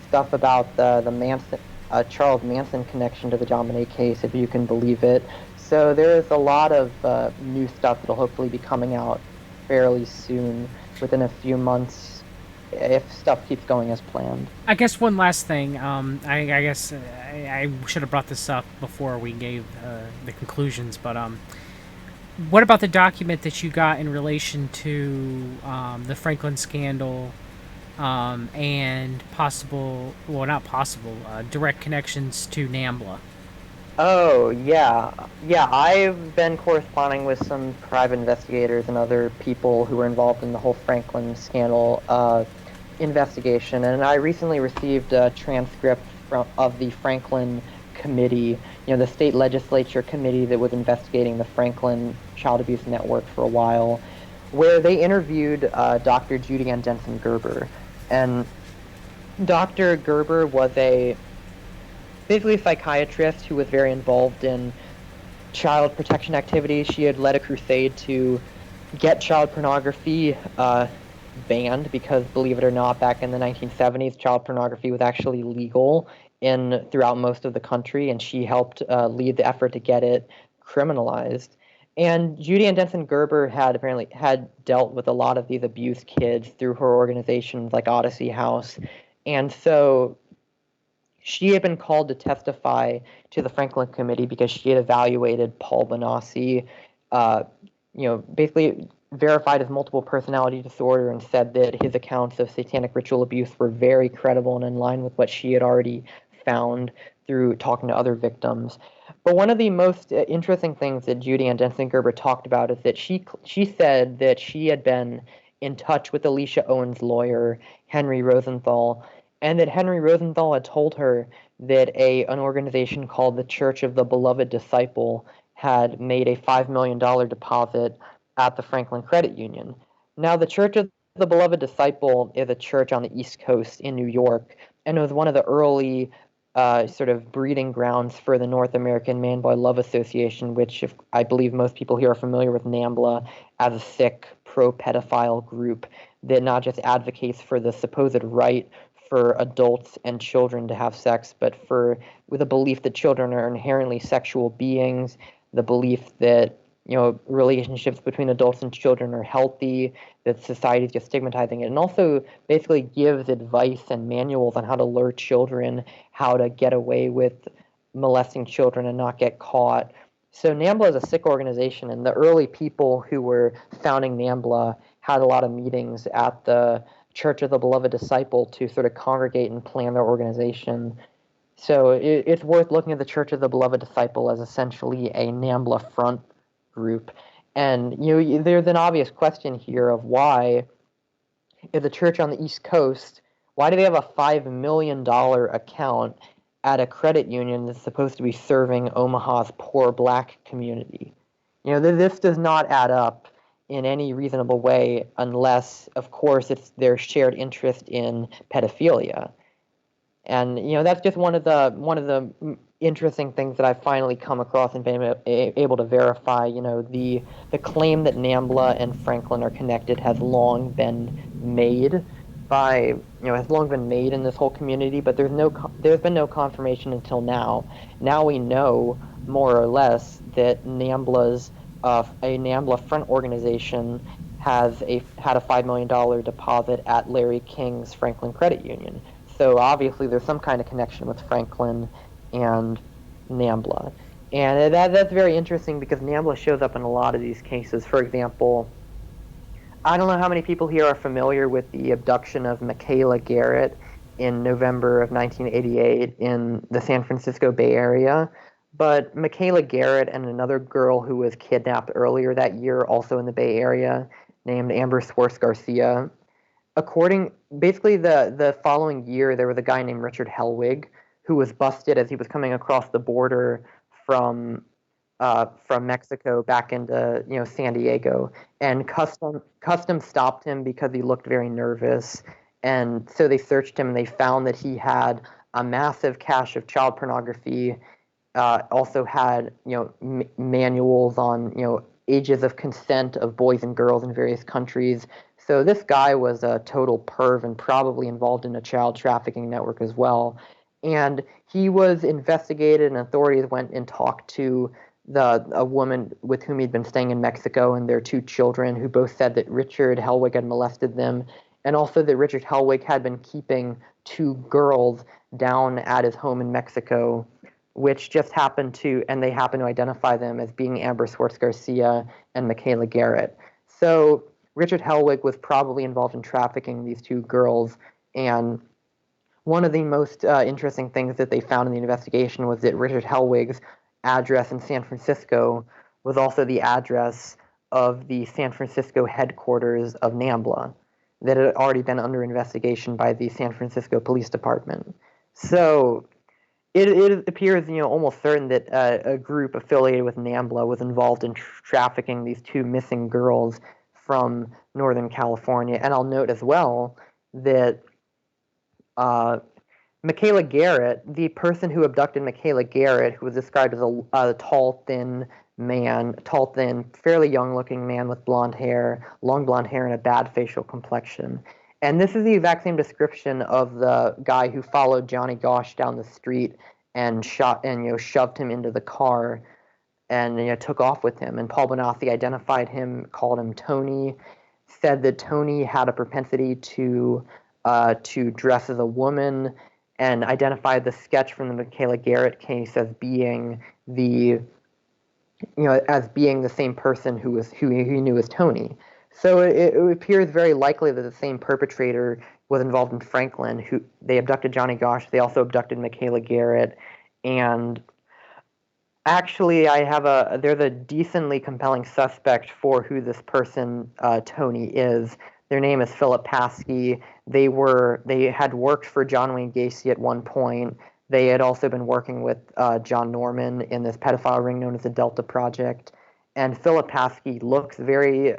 stuff about the Manson, Charles Manson connection to the JonBenet case, if you can believe it. So there's a lot of new stuff that'll hopefully be coming out fairly soon, within a few months, if stuff keeps going as planned. I guess one last thing. I guess I should have brought this up before we gave the conclusions, but what about the document that you got in relation to the Franklin scandal and possible, well, not possible, direct connections to NAMBLA? Oh, yeah. Yeah, I've been corresponding with some private investigators and other people who were involved in the whole Franklin scandal investigation, and I recently received a transcript of the Franklin committee, the state legislature committee that was investigating the Franklin child abuse network for a while, where they interviewed Dr. Judy Ann Denson Gerber. And Dr. Gerber was basically a psychiatrist who was very involved in child protection activities. She had led a crusade to get child pornography banned because, believe it or not, back in the 1970s, child pornography was actually legal throughout most of the country, and she helped lead the effort to get it criminalized. And Judy Ann Denson Gerber had dealt with a lot of these abused kids through her organizations like Odyssey House, and so she had been called to testify to the Franklin Committee because she had evaluated Paul Bonacci, basically verified his multiple personality disorder, and said that his accounts of satanic ritual abuse were very credible and in line with what she had already found through talking to other victims. But one of the most interesting things that Judy Ann Denson Gerber talked about is that she said that she had been in touch with Alicia Owen's lawyer, Henry Rosenthal, and that Henry Rosenthal had told her that an organization called the Church of the Beloved Disciple had made a $5 million deposit at the Franklin Credit Union. Now, the Church of the Beloved Disciple is a church on the East Coast in New York, and it was one of the early sort of breeding grounds for the North American Man-Boy Love Association, which I believe most people here are familiar with NAMBLA as a sick pro-pedophile group that not just advocates for the supposed right for adults and children to have sex, but with a belief that children are inherently sexual beings, the belief that relationships between adults and children are healthy, that society is just stigmatizing it, and also basically gives advice and manuals on how to lure children, how to get away with molesting children and not get caught. So NAMBLA is a sick organization, and the early people who were founding NAMBLA had a lot of meetings at the Church of the Beloved Disciple to sort of congregate and plan their organization. So it's worth looking at the Church of the Beloved Disciple as essentially a NAMBLA front group. And there's an obvious question here of why is the church on the East Coast, why do they have a $5 million account at a credit union that's supposed to be serving Omaha's poor black community? This does not add up in any reasonable way unless, of course, it's their shared interest in pedophilia. And that's just one of the interesting things that I've finally come across and been able to verify. The claim that NAMBLA and Franklin are connected has long been made in this whole community, but there's been no confirmation until now. Now we know more or less that a NAMBLA front organization had a $5 million deposit at Larry King's Franklin Credit Union. So obviously there's some kind of connection with Franklin and NAMBLA. And that's very interesting because NAMBLA shows up in a lot of these cases. For example, I don't know how many people here are familiar with the abduction of Michaela Garrett in November of 1988 in the San Francisco Bay Area. But Michaela Garrett and another girl who was kidnapped earlier that year, also in the Bay Area, named Amber Swartz Garcia. Basically the following year, there was a guy named Richard Hellwig who was busted as he was coming across the border from Mexico back into San Diego, and Customs stopped him because he looked very nervous, and so they searched him and they found that he had a massive cache of child pornography also had manuals on ages of consent of boys and girls in various countries. So this guy was a total perv and probably involved in a child trafficking network as well. And he was investigated, and authorities went and talked to a woman with whom he'd been staying in Mexico and their two children, who both said that Richard Hellwig had molested them, and also that Richard Hellwig had been keeping two girls down at his home in Mexico, which just happened to, and they happened to identify them as being Amber Swartz Garcia and Michaela Garrett. So Richard Hellwig was probably involved in trafficking these two girls, and one of the most interesting things that they found in the investigation was that Richard Hellwig's address in San Francisco was also the address of the San Francisco headquarters of NAMBLA that had already been under investigation by the San Francisco Police Department. So it appears, almost certain that a group affiliated with NAMBLA was involved in trafficking these two missing girls from Northern California. And I'll note as well that Michaela Garrett, the person who abducted Michaela Garrett, who was described as a tall, thin, fairly young-looking man with long blonde hair, and a bad facial complexion. And this is the exact same description of the guy who followed Johnny Gosch down the street and shoved him into the car and took off with him. And Paul Bonacci identified him, called him Tony, said that Tony had a propensity to dress as a woman, and identified the sketch from the Michaela Garrett case as being the same person who he knew as Tony. So it appears very likely that the same perpetrator was involved in Franklin. Who they abducted Johnny Gosch. They also abducted Michaela Garrett, and actually, there's a decently compelling suspect for who this person Tony is. Their name is Philip Paskey. They had worked for John Wayne Gacy at one point. They had also been working with John Norman in this pedophile ring known as the Delta Project. And Philip Paskey looks very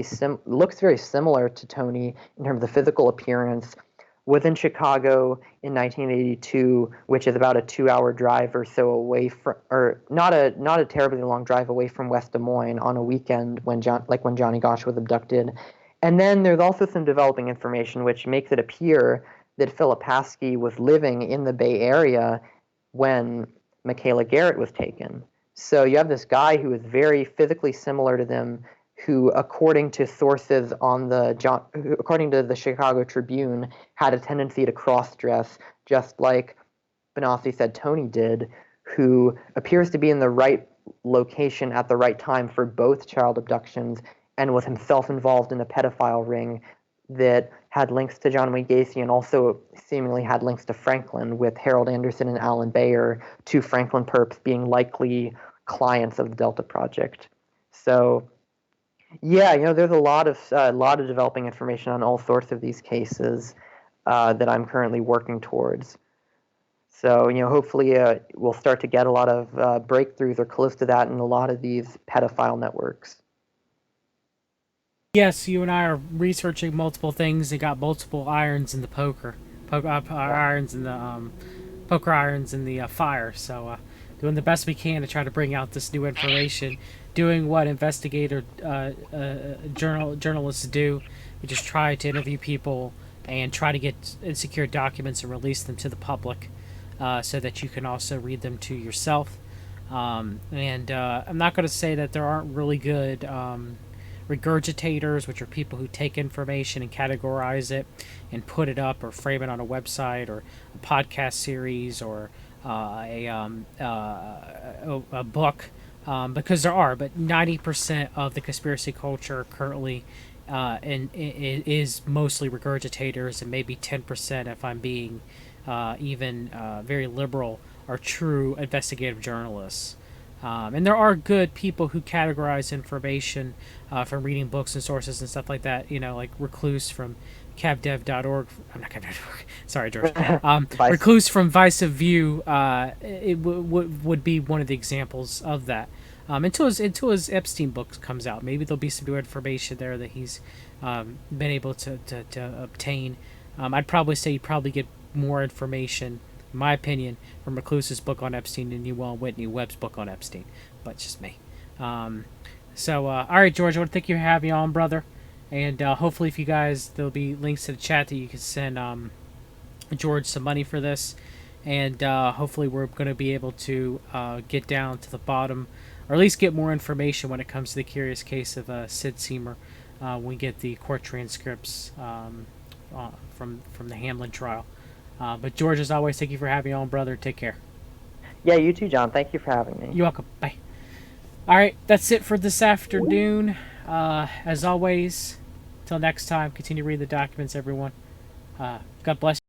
similar to Tony in terms of physical appearance. Was in Chicago in 1982, which is about a 2-hour drive or so away from, or not a terribly long drive away from West Des Moines on a weekend when Johnny Gosch was abducted. And then there's also some developing information which makes it appear that Philip Paskey was living in the Bay Area when Michaela Garrett was taken. So you have this guy who is very physically similar to them, who, according to sources according to the Chicago Tribune, had a tendency to cross-dress, just like Bonacci said Tony did, who appears to be in the right location at the right time for both child abductions, and was himself involved in a pedophile ring that had links to John Wayne Gacy and also seemingly had links to Franklin, with Harold Anderson and Alan Bayer, two Franklin perps, being likely clients of the Delta Project. So, yeah, there's a lot of developing information on all sorts of these cases that I'm currently working towards. So, hopefully we'll start to get a lot of breakthroughs or close to that in a lot of these pedophile networks. Yes, you and I are researching multiple things and got multiple irons in the irons in the poker irons in the fire. So, doing the best we can to try to bring out this new information, doing what investigator journalists do. We just try to interview people and try to get insecure documents and release them to the public, so that you can also read them to yourself. I'm not going to say that there aren't really good regurgitators, which are people who take information and categorize it and put it up or frame it on a website or a podcast series or a book, because there are. But 90% of the conspiracy culture currently is mostly regurgitators, and maybe 10%, if I'm being even very liberal, are true investigative journalists. And there are good people who categorize information from reading books and sources and stuff like that. Like Recluse from cavdev.org. I'm not cavdev.org. Sorry, George. Recluse from Vice of View. It would be one of the examples of that. Until his Epstein book comes out, maybe there'll be some new information there that he's been able to obtain. I'd probably say you probably get more information in my opinion, from Recluse's book on Epstein and Newell and Whitney Webb's book on Epstein. But just me. All right, George, I want to thank you for having me on, brother. And hopefully, if you guys, there'll be links to the chat that you can send George some money for this. And hopefully, we're going to be able to get down to the bottom, or at least get more information when it comes to the curious case of Sid Siemer. When we get the court transcripts from the Hamlin trial. But George, as always, thank you for having me on, brother. Take care. Yeah, you too, John. Thank you for having me. You're welcome. Bye. All right, that's it for this afternoon. As always, till next time, continue to read the documents, everyone. God bless you.